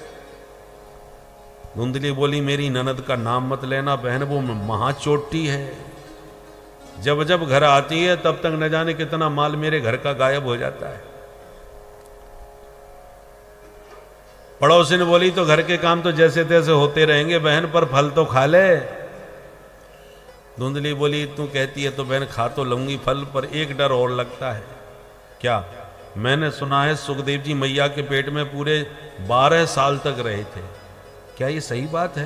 धुंधली बोली मेरी ननद का नाम मत लेना बहन, वो महाचोटी है, जब जब घर आती है तब तक न जाने कितना माल मेरे घर का गायब हो जाता है। पड़ोसिन बोली तो घर के काम तो जैसे तैसे होते रहेंगे बहन, पर फल तो खा ले। धुंधली बोली तू कहती है तो बहन खा तो लूंगी फल, पर एक डर और लगता है। क्या? मैंने सुना है सुखदेव जी मैया के पेट में पूरे 12 साल तक रहे थे। क्या ये सही बात है?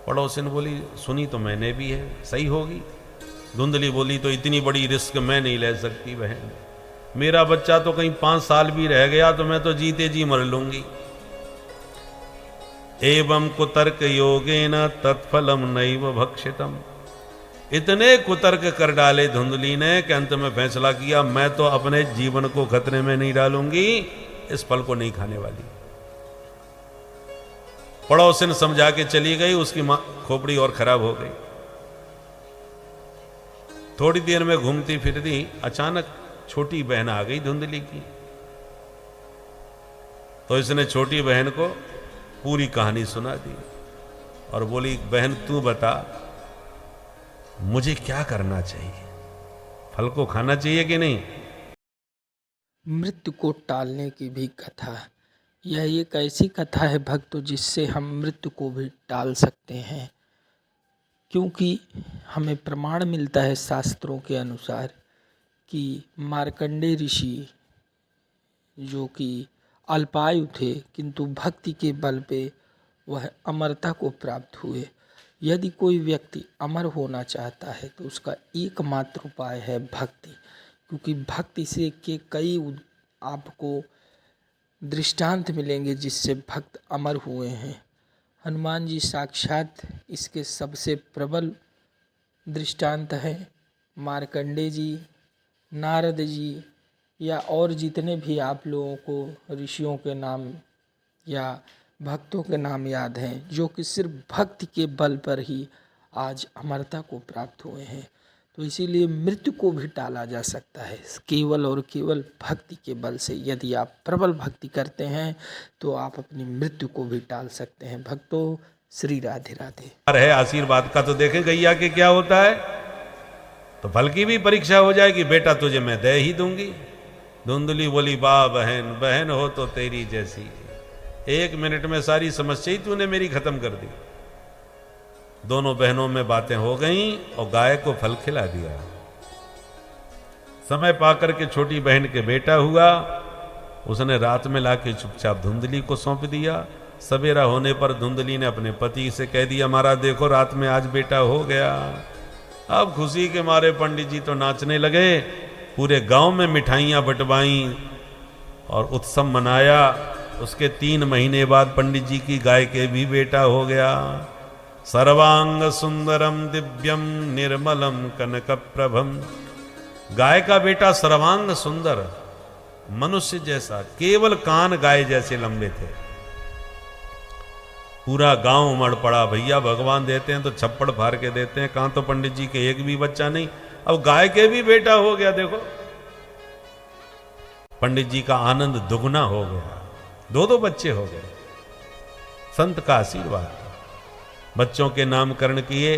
पड़ोसिन बोली सुनी तो मैंने भी है, सही होगी। धुंधली बोली तो इतनी बड़ी रिस्क मैं नहीं ले सकती बहन, मेरा बच्चा तो कहीं 5 साल भी रह गया तो मैं तो जीते जी मर लूंगी। एवं कुतर्क योगेन तत्फलम नैव भक्षितम। इतने कुतर्क कर डाले धुंधली ने कि अंत में फैसला किया मैं तो अपने जीवन को खतरे में नहीं डालूंगी, इस फल को नहीं खाने वाली। पड़ोसिन समझा के चली गई, उसकी खोपड़ी और खराब हो गई। थोड़ी देर में घूमती फिरती अचानक छोटी बहन आ गई धुंधली की। तो इसने छोटी बहन को पूरी कहानी सुना दी और बोली बहन तू बता मुझे क्या करना चाहिए, फल को खाना चाहिए कि नहीं? मृत्यु को टालने की भी कथा। यह एक ऐसी कथा है भक्तों जिससे हम मृत्यु को भी टाल सकते हैं, क्योंकि हमें प्रमाण मिलता है शास्त्रों के अनुसार कि मार्कंडेय ऋषि जो कि अल्पायु थे किंतु भक्ति के बल पे वह अमरता को प्राप्त हुए। यदि कोई व्यक्ति अमर होना चाहता है तो उसका एकमात्र उपाय है भक्ति, क्योंकि भक्ति से के कई आपको दृष्टांत मिलेंगे जिससे भक्त अमर हुए हैं। हनुमान जी साक्षात इसके सबसे प्रबल दृष्टांत हैं। मार्कंडेय जी, नारद जी या और जितने भी आप लोगों को ऋषियों के नाम या भक्तों के नाम याद हैं जो कि सिर्फ भक्ति के बल पर ही आज अमरता को प्राप्त हुए हैं। तो इसीलिए मृत्यु को भी टाला जा सकता है केवल और केवल भक्ति के बल से। यदि आप प्रबल भक्ति करते हैं तो आप अपनी मृत्यु को भी टाल सकते हैं। भक्तों, श्री राधे राधे। है आशीर्वाद का तो देखें गैया के क्या होता है, तो फल की भी परीक्षा हो जाएगी, बेटा तुझे मैं दे ही दूंगी। धुंधली बोली वाह बहन, बहन हो तो तेरी जैसी, 1 मिनट में सारी समस्या ही तूने मेरी खत्म कर दी। दोनों बहनों में बातें हो गईं और गाय को फल खिला दिया। समय पाकर के छोटी बहन के बेटा हुआ, उसने रात में लाके चुपचाप धुंधली को सौंप दिया। सवेरा होने पर धुंधली ने अपने पति से कह दिया महाराज देखो रात में आज बेटा हो गया। अब खुशी के मारे पंडित जी तो नाचने लगे, पूरे गांव में मिठाइयां बंटवाई और उत्सव मनाया। उसके 3 महीने बाद पंडित जी की गाय के भी बेटा हो गया। सर्वांग सुंदरम दिव्यम निर्मलम कनक प्रभम। गाय का बेटा सर्वांग सुंदर, मनुष्य जैसा, केवल कान गाय जैसे लंबे थे। पूरा गांव उमड़ पड़ा, भैया भगवान देते हैं तो छप्पड़ फाड़ के देते हैं, कहां तो पंडित जी के एक भी बच्चा नहीं, अब गाय के भी बेटा हो गया। देखो पंडित जी का आनंद दुगना हो गया, 2 बच्चे हो गए। संत का आशीर्वाद। बच्चों के नामकरण किए,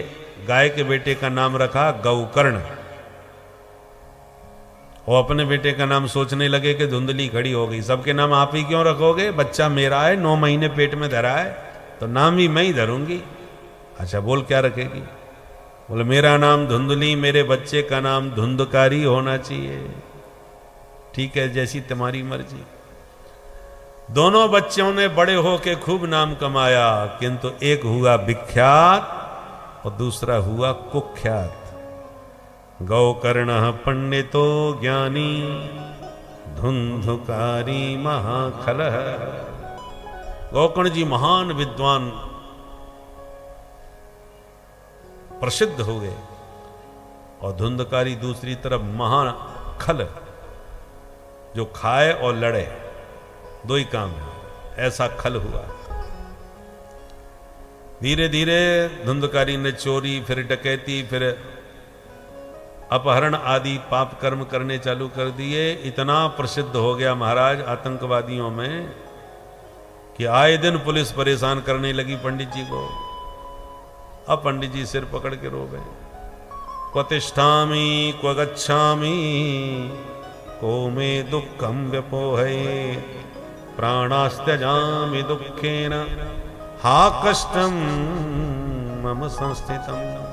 गाय के बेटे का नाम रखा गौकर्ण। और अपने बेटे का नाम सोचने लगे कि धुंधली खड़ी हो गई, सबके नाम आप ही क्यों रखोगे, बच्चा मेरा है, 9 महीने पेट में धरा है तो नाम ही मैं ही धरूंगी। अच्छा बोल क्या रखेगी? बोले मेरा नाम धुंधली, मेरे बच्चे का नाम धुंधकारी होना चाहिए। ठीक है जैसी तुम्हारी मर्जी। दोनों बच्चों ने बड़े होके खूब नाम कमाया, किंतु एक हुआ विख्यात और दूसरा हुआ कुख्यात। गौकर्ण पंडितो ज्ञानी धुंधकारी महाखलः। गौकर्ण जी महान विद्वान प्रसिद्ध हो गए और धुंधकारी दूसरी तरफ महान खल, जो खाए और लड़े, 2 ही काम है, ऐसा खल हुआ। धीरे धीरे धुंधकारी ने चोरी, फिर डकैती, फिर अपहरण आदि पाप कर्म करने चालू कर दिए। इतना प्रसिद्ध हो गया महाराज आतंकवादियों में कि आए दिन पुलिस परेशान करने लगी पंडित जी को। अब पंडित जी सिर पकड़ के रो गए। क्व तिष्ठामि क्व गच्छामि को मे दुःखं व्यपोहये प्राणास्त्यजामि दुःखेन हा कष्टं मम संस्थितम्।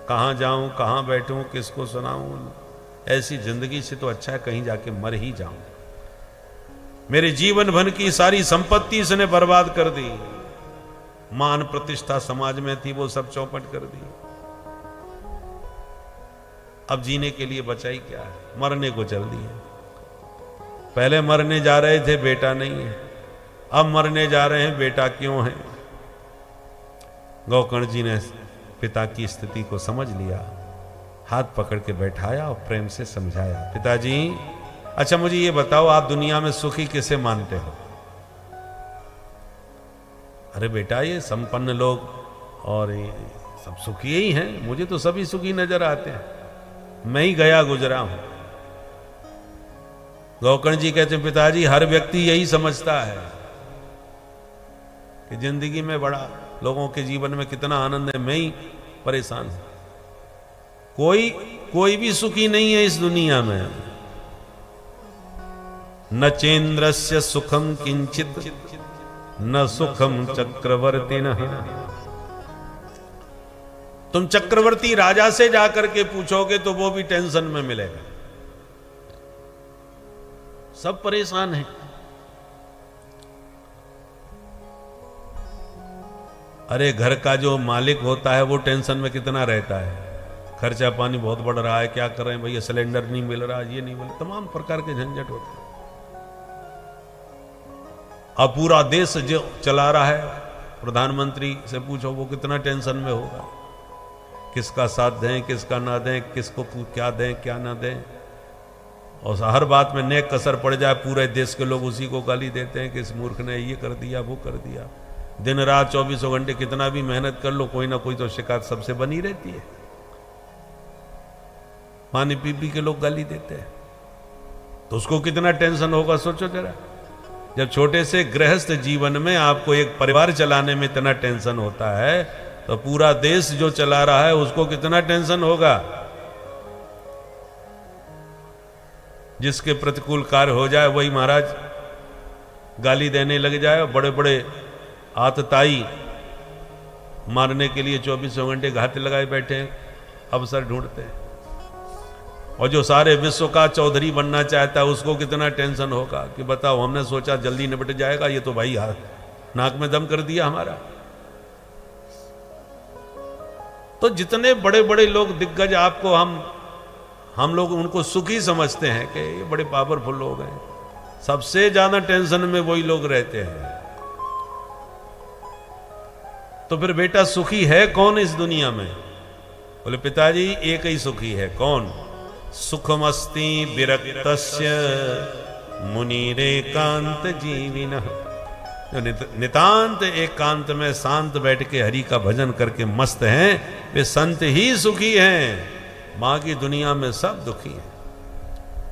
कहाँ जाऊं, कहाँ बैठूं, किसको सुनाऊं, ऐसी जिंदगी से तो अच्छा है कहीं जाके मर ही जाऊं। मेरे जीवन भर की सारी संपत्ति इसने बर्बाद कर दी, मान प्रतिष्ठा समाज में थी वो सब चौपट कर दी। अब जीने के लिए बचा ही क्या है, मरने को चल दिए। पहले मरने जा रहे थे बेटा नहीं है, अब मरने जा रहे हैं बेटा क्यों है। गोकर्ण जी ने पिता की स्थिति को समझ लिया, हाथ पकड़ के बैठाया और प्रेम से समझाया, पिताजी अच्छा मुझे ये बताओ आप दुनिया में सुखी किसे मानते हो। अरे बेटा ये संपन्न लोग और ये सब सुखी ही हैं, मुझे तो सभी सुखी नजर आते हैं, मैं ही गया गुजरा हूं। गोकर्ण जी कहते हैं पिताजी हर व्यक्ति यही समझता है कि जिंदगी में बड़ा लोगों के जीवन में कितना आनंद है, मैं ही परेशान हूं। कोई भी सुखी नहीं है इस दुनिया में। न चेन्द्रस्य सुखम किंचित न सुखम चक्रवर्तिनः। तुम चक्रवर्ती राजा से जाकर के पूछोगे तो वो भी टेंशन में मिलेगा, सब परेशान हैं। अरे घर का जो मालिक होता है वो टेंशन में कितना रहता है, खर्चा पानी बहुत बढ़ रहा है, क्या कर रहे हैं भैया, सिलेंडर नहीं मिल रहा, ये नहीं मिल रहा, तमाम प्रकार के झंझट होते हैं। अब पूरा देश जो चला रहा है, प्रधानमंत्री से पूछो वो कितना टेंशन में होगा, किसका साथ दें किसका ना दें, किसको क्या दें क्या ना दें, और हर बात में नेक कसर पड़ जाए पूरे देश के लोग उसी को गाली देते हैं कि इस मूर्ख ने ये कर दिया वो कर दिया। दिन रात 24 घंटे कितना भी मेहनत कर लो कोई ना कोई तो शिकायत सबसे बनी रहती है। पानी पी पी के लोग गाली देते हैं तो उसको कितना टेंशन होगा सोचो जरा। जब छोटे से गृहस्थ जीवन में आपको एक परिवार चलाने में इतना टेंशन होता है तो पूरा देश जो चला रहा है उसको कितना टेंशन होगा। जिसके प्रतिकूल कार्य हो जाए वही महाराज गाली देने लग जाए, बड़े बड़े आतताई मारने के लिए 24 घंटे घात लगाए बैठे हैं, अवसर ढूंढते हैं। और जो सारे विश्व का चौधरी बनना चाहता है उसको कितना टेंशन होगा कि बताओ हमने सोचा जल्दी निपट जाएगा, ये तो भाई नाक में दम कर दिया हमारा। तो जितने बड़े बड़े लोग दिग्गज आपको हम लोग उनको सुखी समझते हैं कि ये बड़े पावरफुल लोग हैं, सबसे ज्यादा टेंशन में वही लोग रहते हैं। तो फिर बेटा सुखी है कौन इस दुनिया में? बोले पिताजी एक ही सुखी है। कौन? सुखमस्ति विरक्तस्य मुनिरेकांत जीविनः। जो नितांत एकांत में शांत बैठ के हरि का भजन करके मस्त हैं वे संत ही सुखी हैं। मां की दुनिया में सब दुखी है,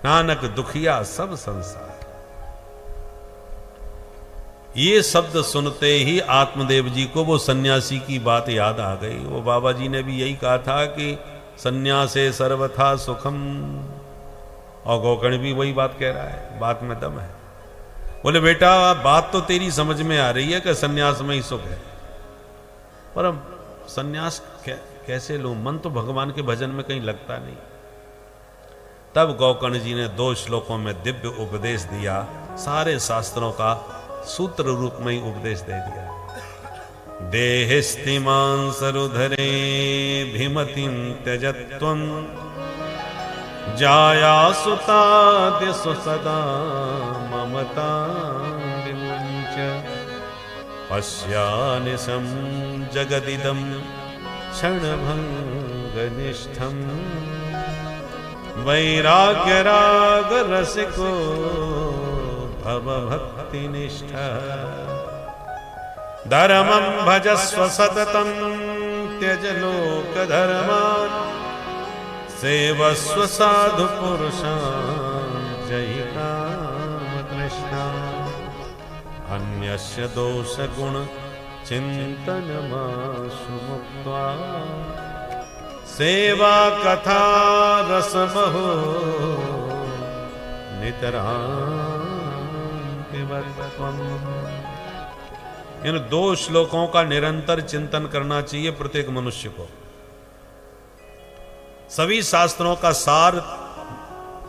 नानक दुखिया सब संसार। ये शब्द सुनते ही आत्मदेव जी को वो सन्यासी की बात याद आ गई। वो बाबा जी ने भी यही कहा था कि सन्यासे सर्वथा सुखम, और गोकर्ण भी वही बात कह रहा है, बात में दम है। बोले बेटा बात तो तेरी समझ में आ रही है कि सन्यास में ही सुख है, पर सन्यास कैसे लूं, मन तो भगवान के भजन में कहीं लगता नहीं। तब गोकर्ण जी ने 2 श्लोकों में दिव्य उपदेश दिया, सारे शास्त्रों का सूत्र रूप में ही उपदेश दे दिया। देहिस्तिमां सरुधरे भिमतिं त्यजत्वं जाया सुतादिषु सदा ममतां विमुञ्च पश्यानिशं जगदिदं क्षणभङ्गनिष्ठं वैराग्यरागरसिको भवभक्तिनिष्ठः धर्मं भजस्व सततं त्यज लोकधर्मान् सेवस्व साधु पुरुषान् जयि कामतृष्णान् अन्यस्य दोषगुण चिन्तनमाशु मुक्त्वा सेवा कथा रसमहो नितरां। इन 2 श्लोकों का निरंतर चिंतन करना चाहिए प्रत्येक मनुष्य को। सभी शास्त्रों का सार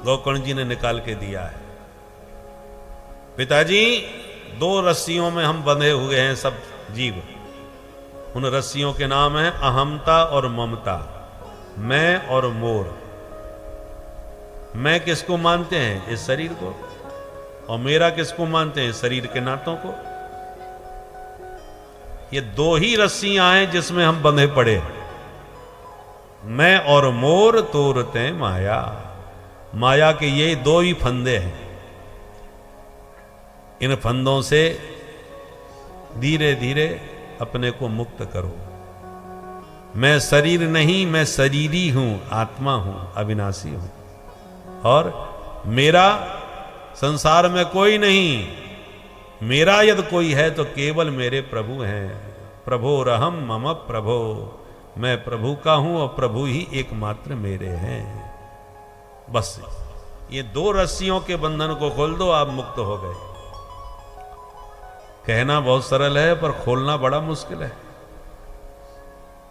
गोकर्ण जी ने निकाल के दिया है। पिताजी, 2 रस्सियों में हम बंधे हुए हैं सब जीव। उन रस्सियों के नाम हैं अहमता और ममता, मैं और मोर। मैं किसको मानते हैं? इस शरीर को। और मेरा किसको मानते हैं? शरीर के नातों को। ये 2 ही रस्सियां हैं जिसमें हम बंधे पड़े हैं। मैं और मोर तोरते माया। माया के ये 2 ही फंदे हैं। इन फंदों से धीरे धीरे अपने को मुक्त करो। मैं शरीर नहीं, मैं शरीरी हूं, आत्मा हूं, अविनाशी हूं। और मेरा संसार में कोई नहीं। मेरा यदि कोई है तो केवल मेरे प्रभु हैं। प्रभो रहम मम प्रभो। मैं प्रभु का हूं और प्रभु ही एकमात्र मेरे हैं। बस ये 2 रस्सियों के बंधन को खोल दो, आप मुक्त हो गए। कहना बहुत सरल है पर खोलना बड़ा मुश्किल है।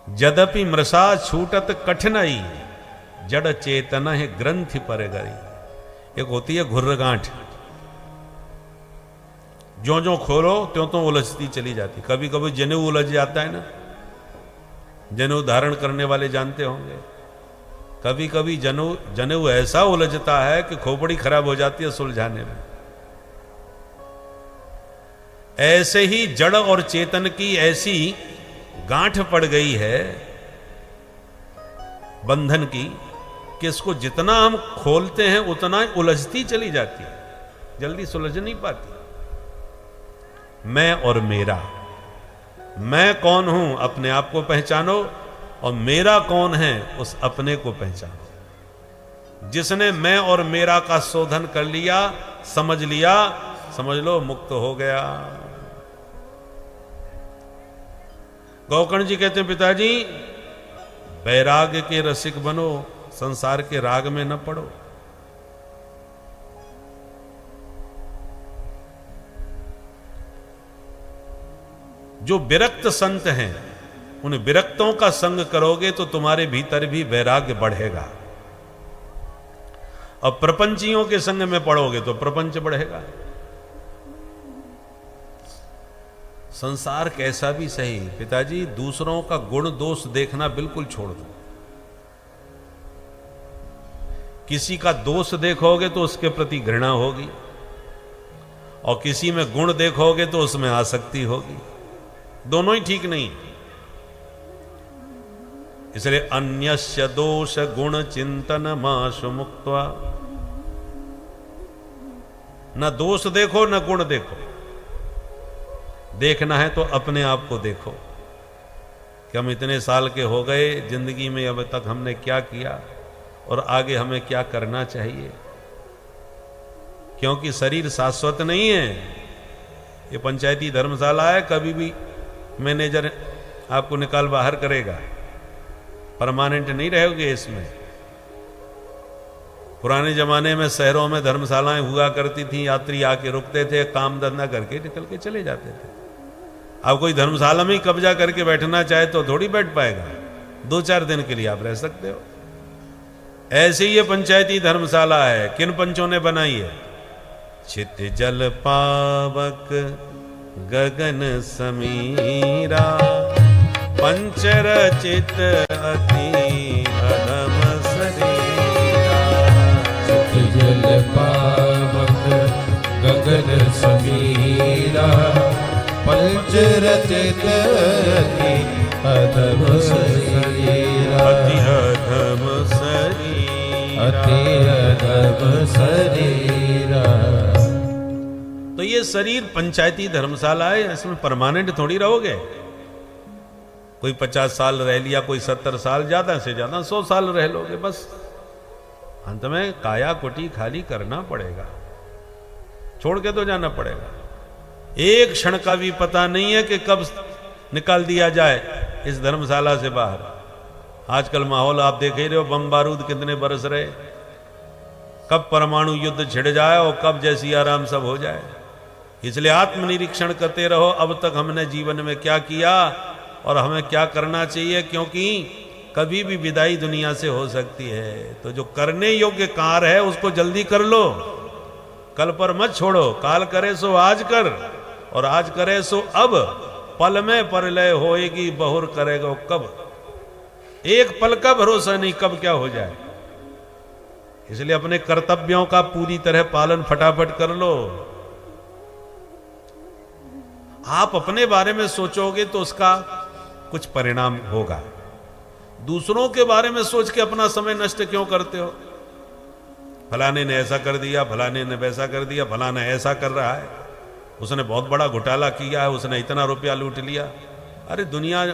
यद्यपि मृषा छूटत कठिनाई, जड़ चेतना है ग्रंथि पर गई। एक होती है घुर्र गांठ, जो जो खोलो त्यों तो उलझती चली जाती। कभी कभी जनेऊ उलझ जाता है ना, जनेऊ धारण करने वाले जानते होंगे। कभी कभी जनेऊ ऐसा उलझता है कि खोपड़ी खराब हो जाती है सुलझाने में। ऐसे ही जड़ और चेतन की ऐसी गांठ पड़ गई है बंधन की कि इसको जितना हम खोलते हैं उतना उलझती चली जाती है, जल्दी सुलझ नहीं पाती। मैं और मेरा, मैं कौन हूं अपने आप को पहचानो, और मेरा कौन है उस अपने को पहचानो। जिसने मैं और मेरा का शोधन कर लिया, समझ लिया, समझ लो मुक्त हो गया। गौकर्ण जी कहते हैं, पिताजी वैराग्य के रसिक बनो, संसार के राग में न पड़ो। जो विरक्त संत हैं उन विरक्तों का संग करोगे तो तुम्हारे भीतर भी वैराग्य बढ़ेगा। और प्रपंचियों के संग में पड़ोगे तो प्रपंच बढ़ेगा। संसार कैसा भी सही पिताजी, दूसरों का गुण दोष देखना बिल्कुल छोड़ दो। किसी का दोष देखोगे तो उसके प्रति घृणा होगी, और किसी में गुण देखोगे तो उसमें आसक्ति होगी। दोनों ही ठीक नहीं। इसलिए अन्यस्य दोष गुण चिंतन माशु मुक्त्वा। न दोष देखो न गुण देखो। देखना है तो अपने आप को देखो कि हम इतने साल के हो गए, जिंदगी में अब तक हमने क्या किया और आगे हमें क्या करना चाहिए। क्योंकि शरीर शाश्वत नहीं है। ये पंचायती धर्मशाला है, कभी भी मैनेजर आपको निकाल बाहर करेगा, परमानेंट नहीं रहोगे इसमें। पुराने जमाने में शहरों में धर्मशालाएं हुआ करती थी, यात्री आके रुकते थे, काम धंधा करके निकल के चले जाते थे। अब कोई धर्मशाला में ही कब्जा करके बैठना चाहे तो थोड़ी बैठ पाएगा, 2-4 दिन के लिए आप रह सकते हो। ऐसे ही ये पंचायती धर्मशाला है। किन पंचों ने बनाई है? चित जल पावक गगन समीरा, पंच रचित अति अधम शरीरा। चित जल पावक गगन समीरा, पंच रचित अति अधम शरीरा। अति अधम शरीरा, अति अधम शरीरा। तो ये शरीर पंचायती धर्मशाला है, इसमें परमानेंट थोड़ी रहोगे। कोई 50 साल रह लिया, कोई 70 साल, ज्यादा से ज्यादा 100 साल रह लोगे बस। अंत में काया कुटी खाली करना पड़ेगा, छोड़ के तो जाना पड़ेगा। एक क्षण का भी पता नहीं है कि कब निकाल दिया जाए इस धर्मशाला से बाहर। आजकल माहौल आप देख ही रहे हो, बम बारूद कितने बरस रहे। कब परमाणु युद्ध छिड़ जाए और कब जैसी आराम सब हो जाए। इसलिए आत्मनिरीक्षण करते रहो, अब तक हमने जीवन में क्या किया और हमें क्या करना चाहिए, क्योंकि कभी भी विदाई दुनिया से हो सकती है। तो जो करने योग्य कार्य है उसको जल्दी कर लो। कल पर मत छोड़ो। काल करे सो आज कर, और आज करे सो अब। पल में परलय होएगी, बहुर करेगा कब। एक पल का भरोसा नहीं, कब क्या हो जाए। इसलिए अपने कर्तव्यों का पूरी तरह पालन फटाफट कर लो। आप अपने बारे में सोचोगे तो उसका कुछ परिणाम होगा। दूसरों के बारे में सोच के अपना समय नष्ट क्यों करते हो? फलाने ने ऐसा कर दिया, फलाने ने वैसा कर दिया, फलाना ऐसा कर रहा है, उसने बहुत बड़ा घोटाला किया है, उसने इतना रुपया लूट लिया। अरे दुनिया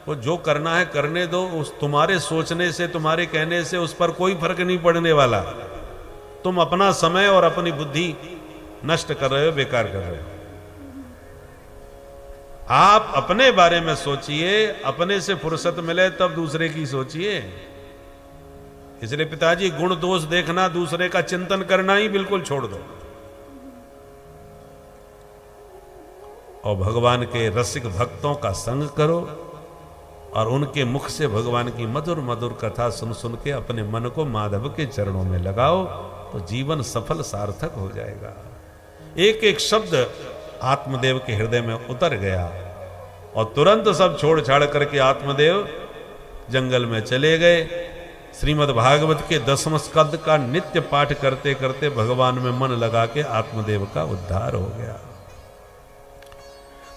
को जो करना है करने दो। उस तुम्हारे सोचने से, तुम्हारे कहने से उस पर कोई फर्क नहीं पड़ने वाला। तुम अपना समय और अपनी बुद्धि नष्ट कर रहे हो, बेकार कर रहे हो। आप अपने बारे में सोचिए, अपने से फुर्सत मिले तब दूसरे की सोचिए। इसलिए पिताजी, गुण दोष देखना, दूसरे का चिंतन करना ही बिल्कुल छोड़ दो, और भगवान के रसिक भक्तों का संग करो, और उनके मुख से भगवान की मधुर मधुर कथा सुन सुन के अपने मन को माधव के चरणों में लगाओ, तो जीवन सफल सार्थक हो जाएगा। एक एक शब्द आत्मदेव के हृदय में उतर गया, और तुरंत सब छोड़ छाड़ करके आत्मदेव जंगल में चले गए। श्रीमद् भागवत के 10वें स्कंद का नित्य पाठ करते करते भगवान में मन लगा के आत्मदेव का उद्धार हो गया।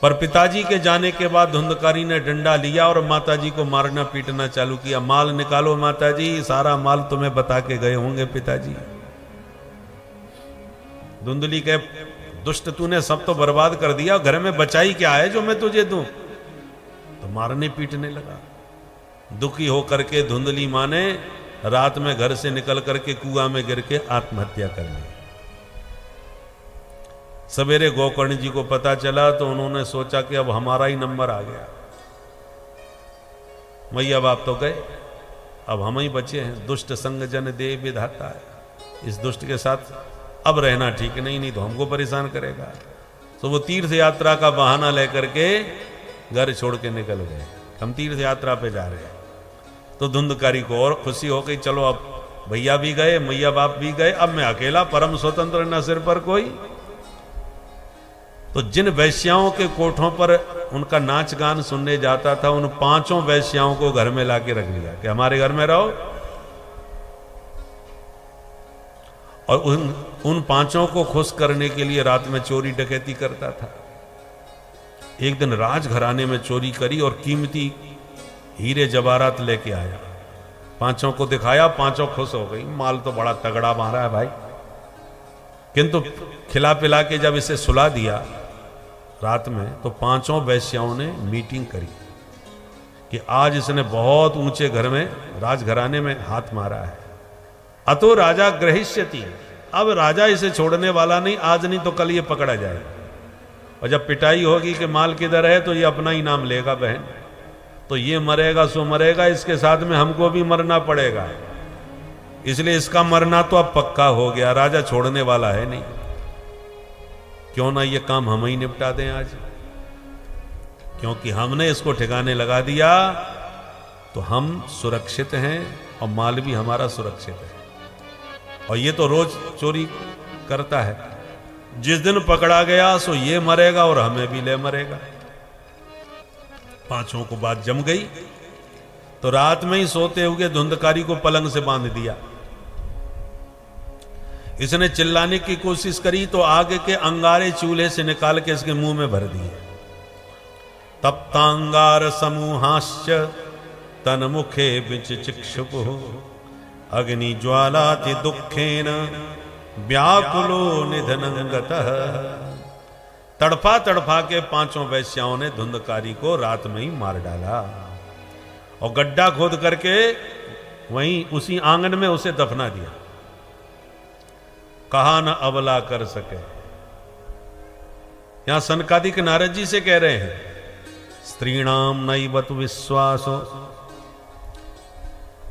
पर पिताजी के जाने के बाद धुंधकारी ने डंडा लिया और माताजी को मारना पीटना चालू किया। माल निकालो माताजी, सारा माल तुम्हें बता के गए होंगे पिताजी। धुंधली के दुष्ट, तूने सब तो बर्बाद कर दिया, घर में बचाई क्या है जो मैं तुझे दूं? तो मारने पीटने लगा। दुखी होकर के धुंधली मां ने रात में घर से निकल करके कुआं में गिर के आत्महत्या कर ली। सवेरे गोकर्ण जी को पता चला तो उन्होंने सोचा कि अब हमारा ही नंबर आ गया। मैया बाप तो गए, अब हम ही बचे हैं। दुष्ट संग जन दे विधाता है, इस दुष्ट के साथ अब रहना ठीक नहीं तो हमको परेशान करेगा। तो वो तीर्थ यात्रा का बहाना लेकर के घर छोड़ के निकल गए। हम तीर्थ यात्रा पे जा रहे हैं। तो धुंधकारी को और खुशी हो गई, चलो अब भैया भी गए, मैया बाप भी गए, अब मैं अकेला परम स्वतंत्र, न सिर पर कोई। तो जिन वैश्याओं के कोठों पर उनका नाच गान सुनने जाता था, उन 5 वैश्याओं को घर में लाके रख लिया कि हमारे घर में रहो। और उन 5 को खुश करने के लिए रात में चोरी डकैती करता था। एक दिन राजघराने में चोरी करी और कीमती हीरे जवाहरात लेके आया, 5 को दिखाया, 5 खुश हो गई। माल तो बड़ा तगड़ा मारा है भाई। किंतु खिला पिला के जब इसे सुला दिया रात में, तो 5 वैश्याओं ने मीटिंग करी कि आज इसने बहुत ऊंचे घर में, राजघराने में हाथ मारा है। अतो राजा ग्रहिष्यति, अब राजा इसे छोड़ने वाला नहीं, आज नहीं तो कल ये पकड़ा जाएगा। और जब पिटाई होगी कि माल किधर है, तो ये अपना ही नाम लेगा बहन। तो ये मरेगा सो मरेगा, इसके साथ में हमको भी मरना पड़ेगा। इसलिए इसका मरना तो अब पक्का हो गया, राजा छोड़ने वाला है नहीं। क्यों ना ये काम हम ही निपटा दें आज, क्योंकि हमने इसको ठिकाने लगा दिया तो हम सुरक्षित हैं और माल भी हमारा सुरक्षित है। और ये तो रोज चोरी करता है। जिस दिन पकड़ा गया सो ये मरेगा और हमें भी ले मरेगा। 5 को बात जम गई। तो रात में ही सोते हुए धुंधकारी को पलंग से बांध दिया। इसने चिल्लाने की कोशिश करी तो आगे के अंगारे चूल्हे से निकाल के इसके मुंह में भर दिए। तप्तांगार समूहाश्च तन मुखे बिच चिक्षुपु अग्नि ज्वालाति दुखेन व्याकुलो निधनंगतः। तड़फा तड़फा के 5 वैश्याओं ने धुंधकारी को रात में ही मार डाला और गड्ढा खोद करके वहीं उसी आंगन में उसे दफना दिया। कहा न अबला कर सके। यहां सनकादिक नारद जी से कह रहे हैं, स्त्रीणाम नैवत विश्वासो,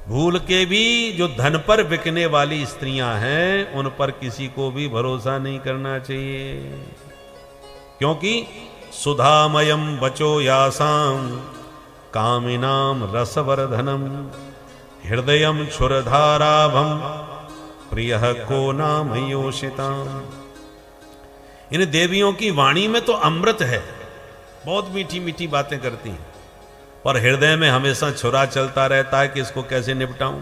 भूल के भी जो धन पर बिकने वाली स्त्रियां हैं उन पर किसी को भी भरोसा नहीं करना चाहिए, क्योंकि सुधामयम बचो यासाम कामिनाम रसवर्धनम हृदयम क्षुरधाराभम प्रिय को नाम योषिताम इन देवियों की वाणी में तो अमृत है, बहुत मीठी मीठी बातें करती हैं, पर हृदय में हमेशा छुरा चलता रहता है कि इसको कैसे निपटाऊं,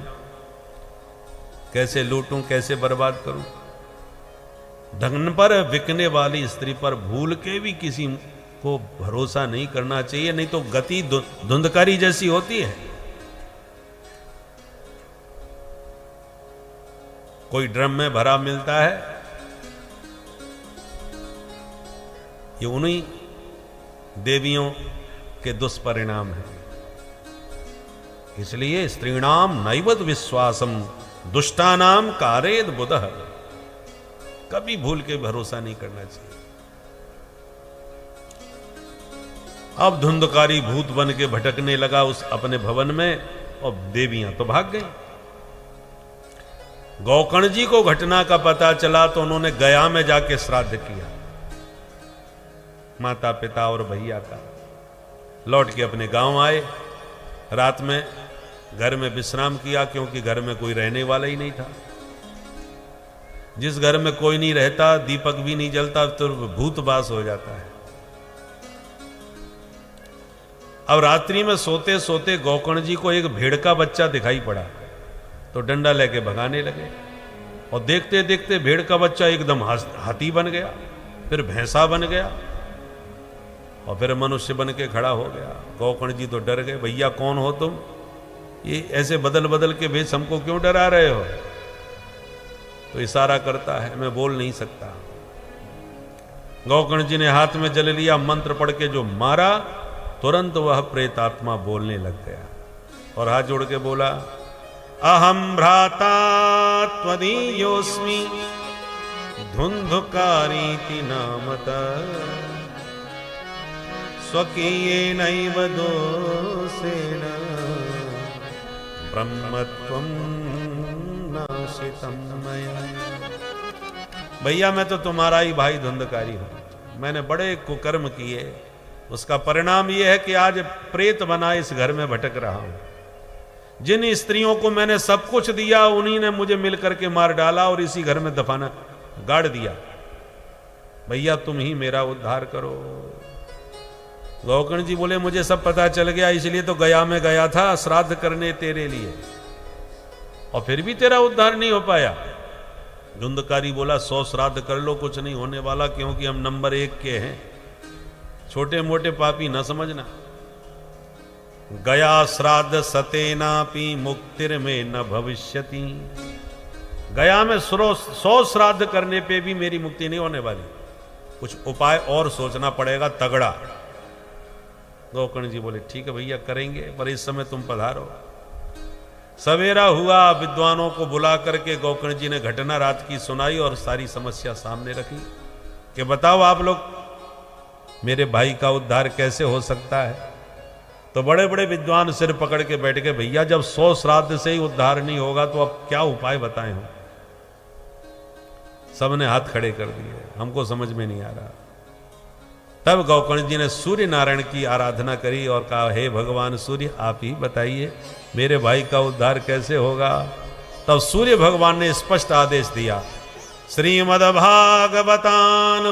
कैसे लूटूं, कैसे बर्बाद करूं। धन पर बिकने वाली स्त्री पर भूल के भी किसी को भरोसा नहीं करना चाहिए, नहीं तो गति धुंधकारी जैसी होती है। कोई ड्रम में भरा मिलता है, ये उन्हीं देवियों के दुष्परिणाम है। इसलिए स्त्रीणाम नैवत विश्वासम दुष्टानाम कारेद बुधः, कभी भूल के भरोसा नहीं करना चाहिए। अब धुंधकारी भूत बन के भटकने लगा उस अपने भवन में, और देवियां तो भाग गई। गौकर्ण जी को घटना का पता चला तो उन्होंने गया में जाके श्राद्ध किया, माता पिता और भैया का। लौट के अपने गांव आए, रात में घर में विश्राम किया, क्योंकि घर में कोई रहने वाला ही नहीं था। जिस घर में कोई नहीं रहता, दीपक भी नहीं जलता, तो भूतवास हो जाता है। अब रात्रि में सोते सोते गौकर्ण जी को एक भेड़ का बच्चा दिखाई पड़ा, तो डंडा लेके भगाने लगे, और देखते देखते भेड़ का बच्चा एकदम हाथी बन गया, फिर भैंसा बन गया, और फिर मनुष्य बन के खड़ा हो गया। गौकर्ण जी तो डर गए, भैया कौन हो तुम, ये ऐसे बदल बदल के भेष हमको क्यों डरा रहे हो। तो इशारा करता है, मैं बोल नहीं सकता। गौकर्ण जी ने हाथ में जल लिया, मंत्र पढ़ के जो मारा, तुरंत वह प्रेतात्मा बोलने लग गया और हाथ जोड़ के बोला, अहम भ्राता त्वदीयोस्मि धुंधुकारीति नामतः, स्वकीयेनैव दोषेण ब्रह्मत्वं नाशितं मया। भैया मैं तो तुम्हारा ही भाई धुंधकारी हूं, मैंने बड़े कुकर्म किए, उसका परिणाम यह है कि आज प्रेत बना इस घर में भटक रहा हूं। जिन स्त्रियों को मैंने सब कुछ दिया, उन्हीं ने मुझे मिल करके मार डाला और इसी घर में दफाना गाड़ दिया। भैया तुम ही मेरा उद्धार करो। गौकर्ण जी बोले, मुझे सब पता चल गया, इसलिए तो गया में गया था श्राद्ध करने तेरे लिए, और फिर भी तेरा उद्धार नहीं हो पाया। धुंधकारी बोला, 100 श्राद्ध कर लो, कुछ नहीं होने वाला, क्योंकि हम नंबर 1 के हैं, छोटे मोटे पापी न समझना। गया श्राद्ध सतेनापि मुक्तिर में न भविष्यति। गया में 100 श्राद्ध करने पे भी मेरी मुक्ति नहीं होने वाली, कुछ उपाय और सोचना पड़ेगा तगड़ा। गौकर्ण जी बोले, ठीक है भैया करेंगे, पर इस समय तुम पधारो। सवेरा हुआ, विद्वानों को बुला करके गौकर्ण जी ने घटना रात की सुनाई और सारी समस्या सामने रखी कि बताओ आप लोग, मेरे भाई का उद्धार कैसे हो सकता है। तो बड़े बड़े विद्वान सिर पकड़ के बैठ गए, भैया जब 100 श्राद्ध से ही उद्धार नहीं होगा तो अब क्या उपाय बताएं हम। सबने हाथ खड़े कर दिए, हमको समझ में नहीं आ रहा। तब गौकर्ण जी ने सूर्य नारायण की आराधना करी और कहा, हे भगवान सूर्य, आप ही बताइए मेरे भाई का उद्धार कैसे होगा। तब सूर्य भगवान ने स्पष्ट आदेश दिया, श्रीमद्भागवतान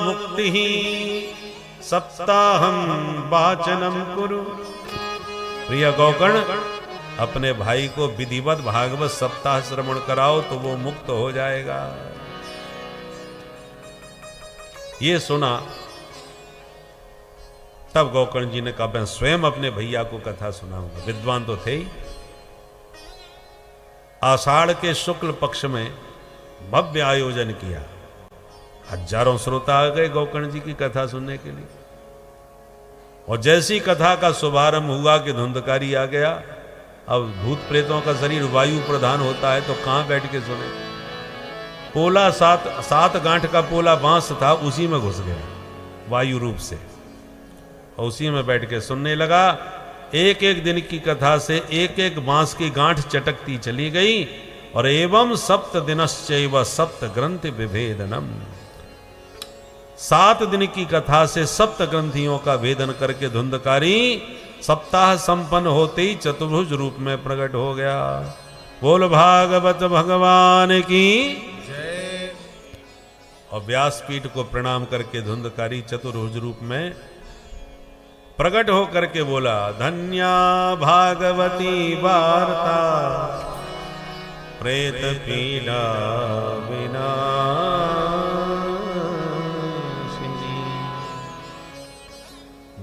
मुक्ति सप्ताहम वाचनम कुरु। प्रिय गौकर्ण, अपने भाई को विधिवत भागवत सप्ताह श्रवण कराओ तो वो मुक्त हो जाएगा। ये सुना, तब गौकर्ण जी ने कहा, मैं स्वयं अपने भैया को कथा सुनाऊंगा। विद्वान तो थे ही। आषाढ़ के शुक्ल पक्ष में भव्य आयोजन किया, हजारों श्रोता आ गए गौकर्ण जी की कथा सुनने के लिए। और जैसी कथा का शुभारंभ हुआ कि धुंधकारी आ गया। अब भूत प्रेतों का शरीर वायु प्रधान होता है, तो कहां बैठ के सुने। पोला 7 गांठ का पोला बांस था, उसी में घुस गया वायु रूप से, और उसी में बैठ के सुनने लगा। एक एक दिन की कथा से एक एक बांस की गांठ चटकती चली गई। और एवं 7 दिनश्चैव 7 ग्रंथि विभेदनम, 7 दिन की कथा से 7 ग्रंथियों का भेदन करके धुंधकारी सप्ताह संपन्न होते ही चतुर्भुज रूप में प्रकट हो गया। बोल भागवत भगवान की जय। और व्यासपीठ को प्रणाम करके धुंधकारी चतुर्भुज रूप में प्रकट हो करके बोला, धन्या भागवती वार्ता प्रेत पीड़ा विनाशिनी।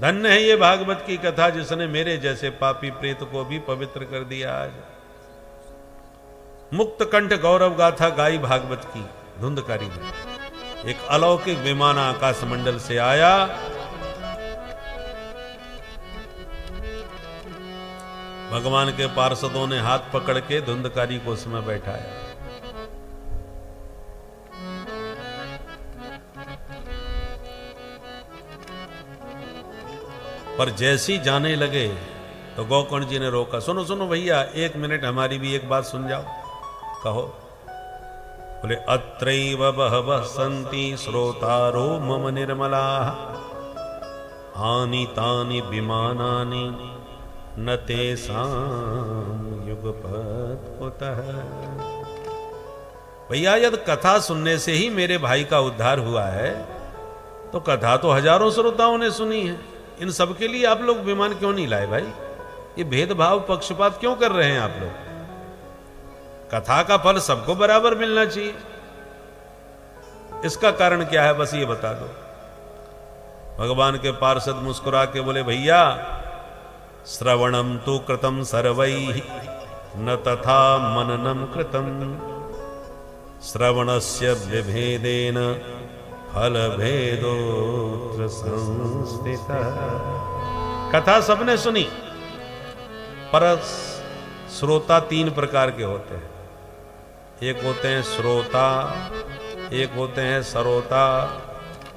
धन्य है ये भागवत की कथा जिसने मेरे जैसे पापी प्रेत को भी पवित्र कर दिया। आज मुक्त कंठ गौरव गाथा गाई भागवत की धुंधकारी ने। एक अलौकिक विमान आकाश मंडल से आया, भगवान के पार्षदों ने हाथ पकड़ के धुंधकारी को उसमें बैठाया। पर जैसी जाने लगे तो गोकर्ण जी ने रोका, सुनो सुनो भैया, 1 मिनट हमारी भी एक बात सुन जाओ। कहो। बोले, अत्रैव बहवः सन्ति श्रोतारो मम निर्मलाः आनीतानि विमानानि न तेषां युगपत् कुतः। भैया, यदि कथा सुनने से ही मेरे भाई का उद्धार हुआ है तो कथा तो हजारों श्रोताओं ने सुनी है, इन सब के लिए आप लोग विमान क्यों नहीं लाए भाई? ये भेदभाव पक्षपात क्यों कर रहे हैं आप लोग? कथा का फल सबको बराबर मिलना चाहिए। इसका कारण क्या है, बस ये बता दो। भगवान के पार्षद मुस्कुरा के बोले, भैया श्रवणम तु कृतम सर्वैः न तथा मननम कृतम श्रवणस्य विभेदेन फल भेदोत्र संस्थितः। कथा सबने सुनी, पर श्रोता 3 प्रकार के होते हैं। एक होते हैं श्रोता, एक होते हैं सरोता,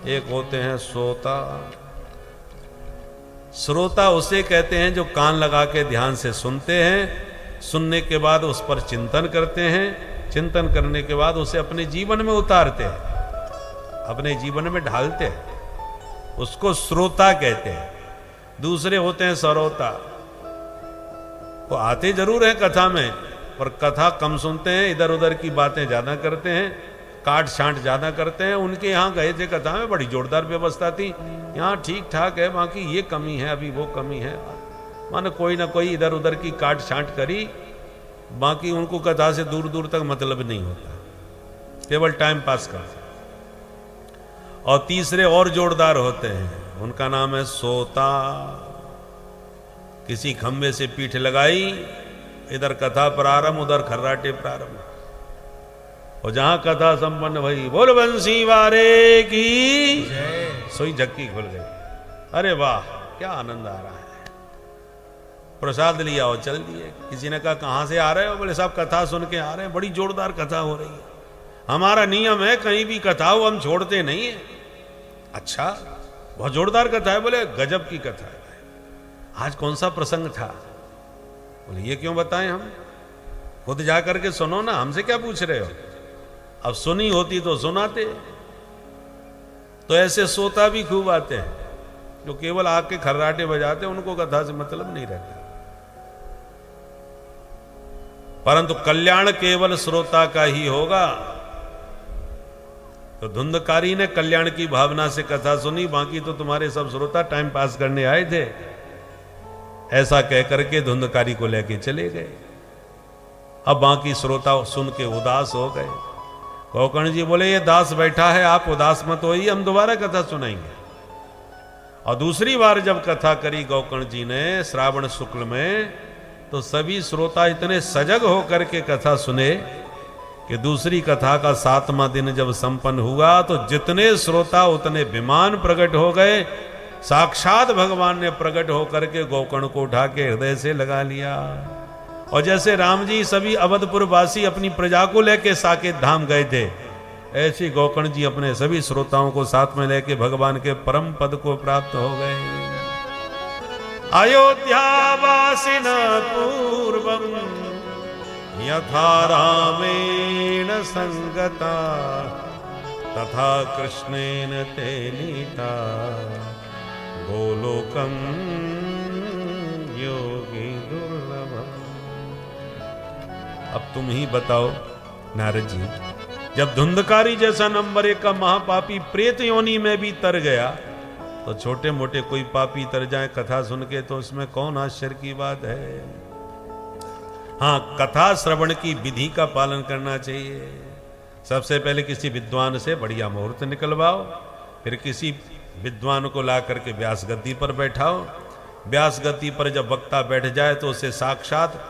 एक होते हैं सोता। श्रोता उसे कहते हैं जो कान लगा के ध्यान से सुनते हैं, सुनने के बाद उस पर चिंतन करते हैं, चिंतन करने के बाद उसे अपने जीवन में उतारते हैं, अपने जीवन में ढालते हैं, उसको श्रोता कहते हैं। दूसरे होते हैं सरोता, वो आते जरूर हैं कथा में, पर कथा कम सुनते हैं, इधर उधर की बातें ज्यादा करते हैं, काट छांट ज्यादा करते हैं। उनके यहाँ गए थे कथा में, बड़ी जोरदार व्यवस्था थी, यहाँ ठीक ठाक है, बाकी ये कमी है, अभी वो कमी है, मानो कोई ना कोई इधर उधर की काट छांट करी, बाकी उनको कथा से दूर दूर तक मतलब नहीं होता, केवल टाइम पास करते। और तीसरे और जोरदार होते हैं, उनका नाम है सोता। किसी खंबे से पीठ लगाई, इधर कथा प्रारंभ, उधर खर्राटे प्रारंभ, और जहां कथा संपन्न भई, बोल बंसी वारे की सोई झक्की खुल गई। अरे वाह, क्या आनंद आ रहा है। प्रसाद लिया और चल दिए। किसी ने कहा कहां से आ रहे हो? बोले साहब कथा सुन के आ रहे हैं, बड़ी जोरदार कथा हो रही है। हमारा नियम है कहीं भी कथा हो हम छोड़ते नहीं है। अच्छा, बहुत जोरदार कथा है। बोले गजब की कथा है। आज कौन सा प्रसंग था? बोले ये क्यों बताएं, हम खुद जा करके सुनो ना, हमसे क्या पूछ रहे हो? अब सुनी होती तो सुनाते। तो ऐसे सोता भी खूब आते हैं जो केवल आके खर्राटे बजाते, उनको कथा से मतलब नहीं रहता। परंतु कल्याण केवल श्रोता का ही होगा। तो धुंधकारी ने कल्याण की भावना से कथा सुनी, बाकी तो तुम्हारे सब श्रोता टाइम पास करने आए थे। ऐसा कहकर के धुंधकारी को लेके चले गए। अब बाकी श्रोता सुन के उदास हो गए। गोकर्ण जी बोले ये दास बैठा है, आप उदास मत होइए, हम दोबारा कथा सुनाएंगे। और दूसरी बार जब कथा करी गोकर्ण जी ने श्रावण शुक्ल में, तो सभी श्रोता इतने सजग होकर के कथा सुने कि दूसरी कथा का 7वां दिन जब संपन्न हुआ तो जितने श्रोता उतने विमान प्रकट हो गए। साक्षात भगवान ने प्रकट होकर के गोकर्ण को उठा के हृदय से लगा लिया। और जैसे राम जी सभी अवधपुर वासी अपनी प्रजा को लेके साकेत धाम गए थे, ऐसे गोकर्ण जी अपने सभी श्रोताओं को साथ में लेके भगवान के परम पद को प्राप्त हो गए। अयोध्यावासिन पूर्वम यथा रामेण संगता तथा कृष्णेन ते नीता गोलोकम योगी दुर्लभम। अब तुम ही बताओ नारद जी, जब धुंधकारी जैसा नंबर 1 का महापापी प्रेत योनि में भी तर गया, तो छोटे मोटे कोई पापी तर जाए कथा सुन के, तो इसमें कौन आश्चर्य की बात है। हाँ, कथा श्रवण की विधि का पालन करना चाहिए। सबसे पहले किसी विद्वान से बढ़िया मुहूर्त निकलवाओ, फिर किसी विद्वान को ला करके व्यास गद्दी पर बैठाओ। व्यास गद्दी पर जब वक्ता बैठ जाए तो उसे साक्षात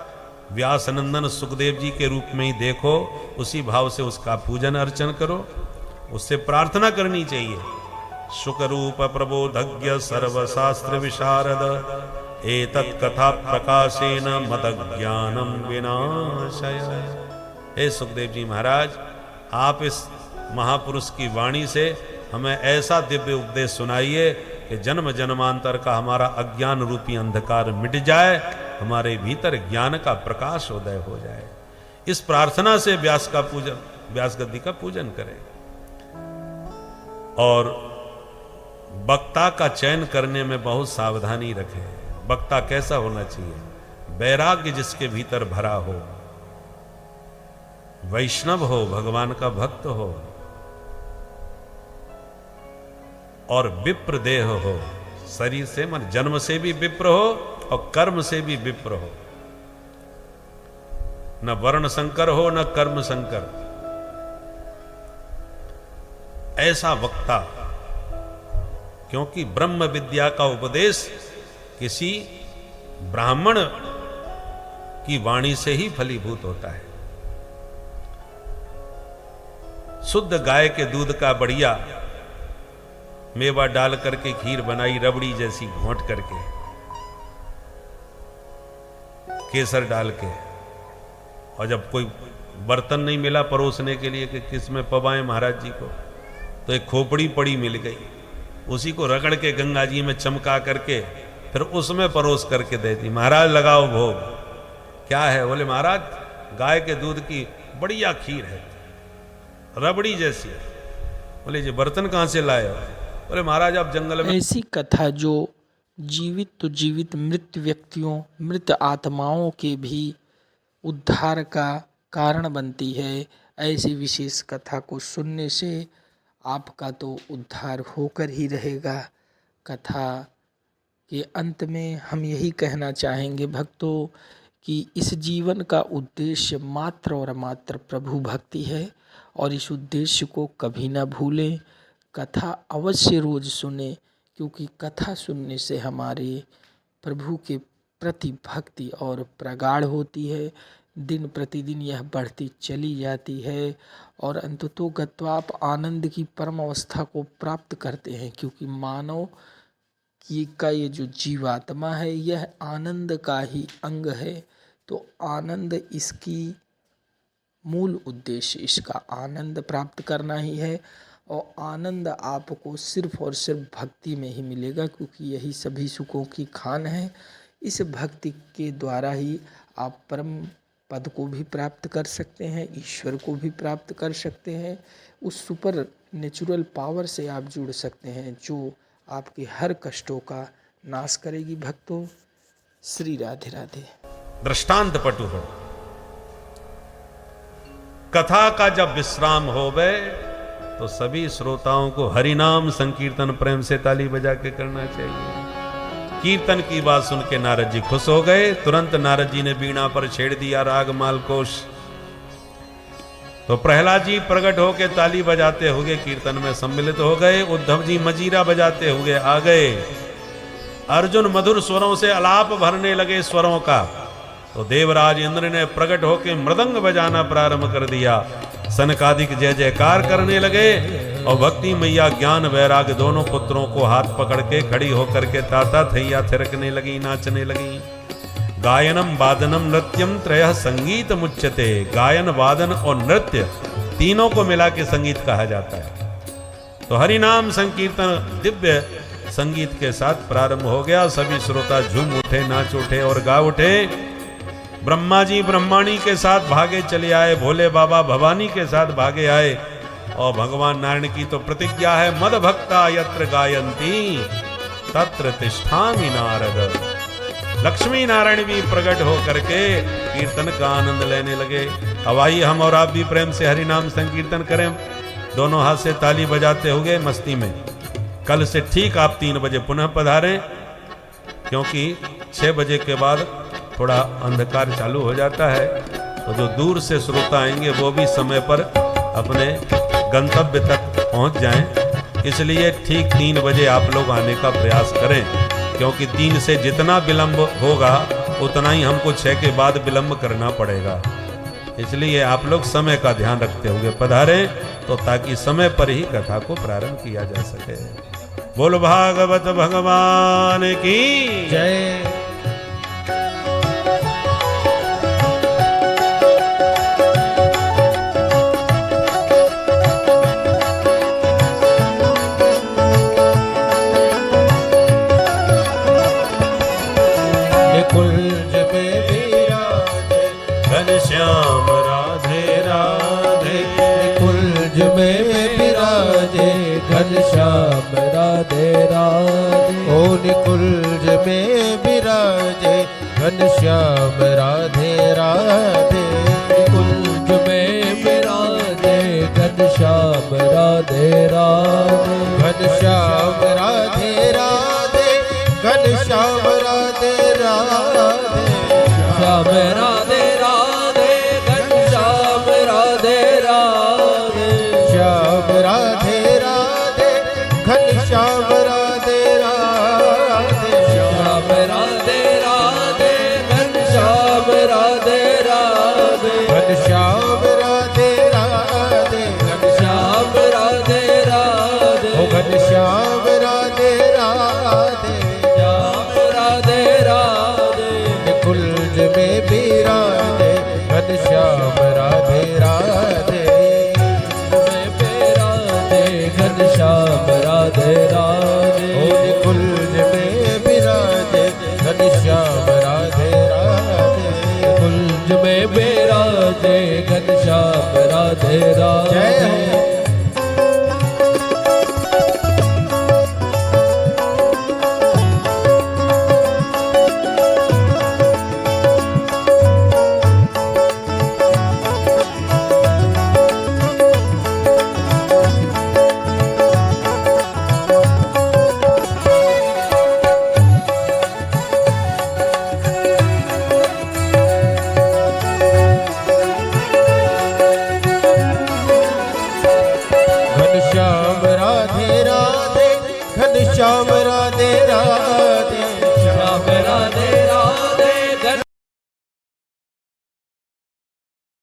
व्यासनंदन सुखदेव जी के रूप में ही देखो, उसी भाव से उसका पूजन अर्चन करो, उससे प्रार्थना करनी चाहिए। सुखरूप प्रबोधज्ञ सर्वशास्त्र विशारद एतत् कथा प्रकाशेन मद ज्ञानम विनाशय। हे सुखदेव जी महाराज, आप इस महापुरुष की वाणी से हमें ऐसा दिव्य उपदेश सुनाइए कि जन्म जन्मांतर का हमारा अज्ञान रूपी अंधकार मिट जाए, हमारे भीतर ज्ञान का प्रकाश उदय हो जाए। इस प्रार्थना से व्यास गद्दी का पूजन करें। और वक्ता का चयन करने में बहुत सावधानी रखें। वक्ता कैसा होना चाहिए? वैराग्य जिसके भीतर भरा हो, वैष्णव हो, भगवान का भक्त हो, और विप्र देह हो, शरीर से मन जन्म से भी विप्र हो और कर्म से भी विप्र हो, न वर्ण संकर हो न कर्म संकर। ऐसा वक्ता, क्योंकि ब्रह्म विद्या का उपदेश किसी ब्राह्मण की वाणी से ही फलीभूत होता है। शुद्ध गाय के दूध का बढ़िया मेवा डाल करके खीर बनाई, रबड़ी जैसी घोंट करके, केसर डाल के, और जब कोई बर्तन नहीं मिला परोसने के लिए कि किसमें पवाएं महाराज जी को, तो एक खोपड़ी पड़ी मिल गई, उसी को रगड़ के गंगा जी में चमका करके फिर उसमें परोस करके देती। महाराज लगाओ भोग। क्या है? बोले महाराज गाय के दूध की बढ़िया खीर है, रबड़ी जैसी। बोले जी बर्तन कहाँ से लाए? बोले महाराज आप जंगल में। ऐसी कथा जो जीवित तो जीवित मृत व्यक्तियों, मृत आत्माओं के भी उद्धार का कारण बनती है, ऐसी विशेष कथा को सुनने से आपका तो उद्धार होकर ही रहेगा। कथा के अंत में हम यही कहना चाहेंगे भक्तों कि इस जीवन का उद्देश्य मात्र और मात्र प्रभु भक्ति है, और इस उद्देश्य को कभी ना भूलें। कथा अवश्य रोज सुने, क्योंकि कथा सुनने से हमारे प्रभु के प्रति भक्ति और प्रगाढ़ होती है। दिन प्रतिदिन यह बढ़ती चली जाती है और अंततो गत्वा आप आनंद की परम अवस्था को प्राप्त करते हैं, क्योंकि मानव का ये जो जीवात्मा है यह आनंद का ही अंग है। तो आनंद इसकी मूल उद्देश्य, इसका आनंद प्राप्त करना ही है, और आनंद आपको सिर्फ और सिर्फ भक्ति में ही मिलेगा, क्योंकि यही सभी सुखों की खान है। इस भक्ति के द्वारा ही आप परम पद को भी प्राप्त कर सकते हैं, ईश्वर को भी प्राप्त कर सकते हैं। उस सुपर नेचुरल पावर से आप जुड़ सकते हैं जो आपके हर कष्टों का नाश करेगी। भक्तों, श्री राधे राधे। दृष्टांत पटु हो, कथा का जब विश्राम होवे तो सभी श्रोताओं को हरिनाम संकीर्तन प्रेम से ताली बजा के करना चाहिए। कीर्तन की बात सुन के नारद जी खुश हो गए। तुरंत नारद जी ने बीणा पर छेड़ दिया राग मालकोश। तो प्रहलाद जी प्रकट होके ताली बजाते हुए कीर्तन में सम्मिलित हो गए। उद्धव जी मजीरा बजाते हुए आ गए। अर्जुन मधुर स्वरों से अलाप भरने लगे स्वरों का। तो देवराज इंद्र ने प्रकट होके मृदंग बजाना प्रारंभ कर दिया। सनकादिक जय जयकार करने लगे और भक्ति मैया ज्ञान वैराग दोनों पुत्रों को हाथ पकड़ के खड़ी होकर के ताता थैया थिरकने लगी, नाचने लगी। गायनम वादनम नृत्यम त्रयः संगीत मुच्यते। गायन, वादन और नृत्य तीनों को मिला के संगीत कहा जाता है। तो हरिनाम संकीर्तन दिव्य संगीत के साथ प्रारंभ हो गया। सभी श्रोता झूम उठे, नाच उठे और गा उठे। ब्रह्मा जी ब्रह्माणी के साथ भागे चले आए, भोले बाबा भवानी के साथ भागे आए। और भगवान नारायण की तो प्रतिज्ञा है, मद भक्ता यत्र गायंती तत्र तिष्ठामि नारद। लक्ष्मी नारायण भी प्रकट हो करके कीर्तन का आनंद लेने लगे। अब आइए हम और आप भी प्रेम से हरि नाम संकीर्तन करें, दोनों हाथ से ताली बजाते हुए मस्ती में। कल से ठीक आप 3 बजे पुनः पधारें, क्योंकि 6 बजे के बाद थोड़ा अंधकार चालू हो जाता है, तो जो दूर से श्रोता आएंगे वो भी समय पर अपने गंतव्य तक पहुंच जाएं। इसलिए ठीक 3 बजे आप लोग आने का प्रयास करें, क्योंकि 3 से जितना विलंब होगा उतना ही हमको 6 के बाद विलंब करना पड़ेगा। इसलिए आप लोग समय का ध्यान रखते हुए पधारें, तो ताकि समय पर ही कथा को प्रारंभ किया जा सके। बोल भागवत भगवान की जय। कुंज में विराजे घनश्याम राधे राधे, कुंज में विराजे घनश्याम राधे राधे, ओ निकुंज में विराजे घनश्याम राधे राधे, कुंज में विराजे घनश्याम राधे राधे, घनश्याम राधे राधे, घनश्याम राधे राधे, श्याम राधे राधे, घनश्याम राधे राधे, श्याम राधे राधे, घनश्याम राधे राधे, श्याम राधे राधे, घनश्याम राधे राधे, घनश्याम राधे राधे, घनश्याम राधे राधे, ओ घनश्याम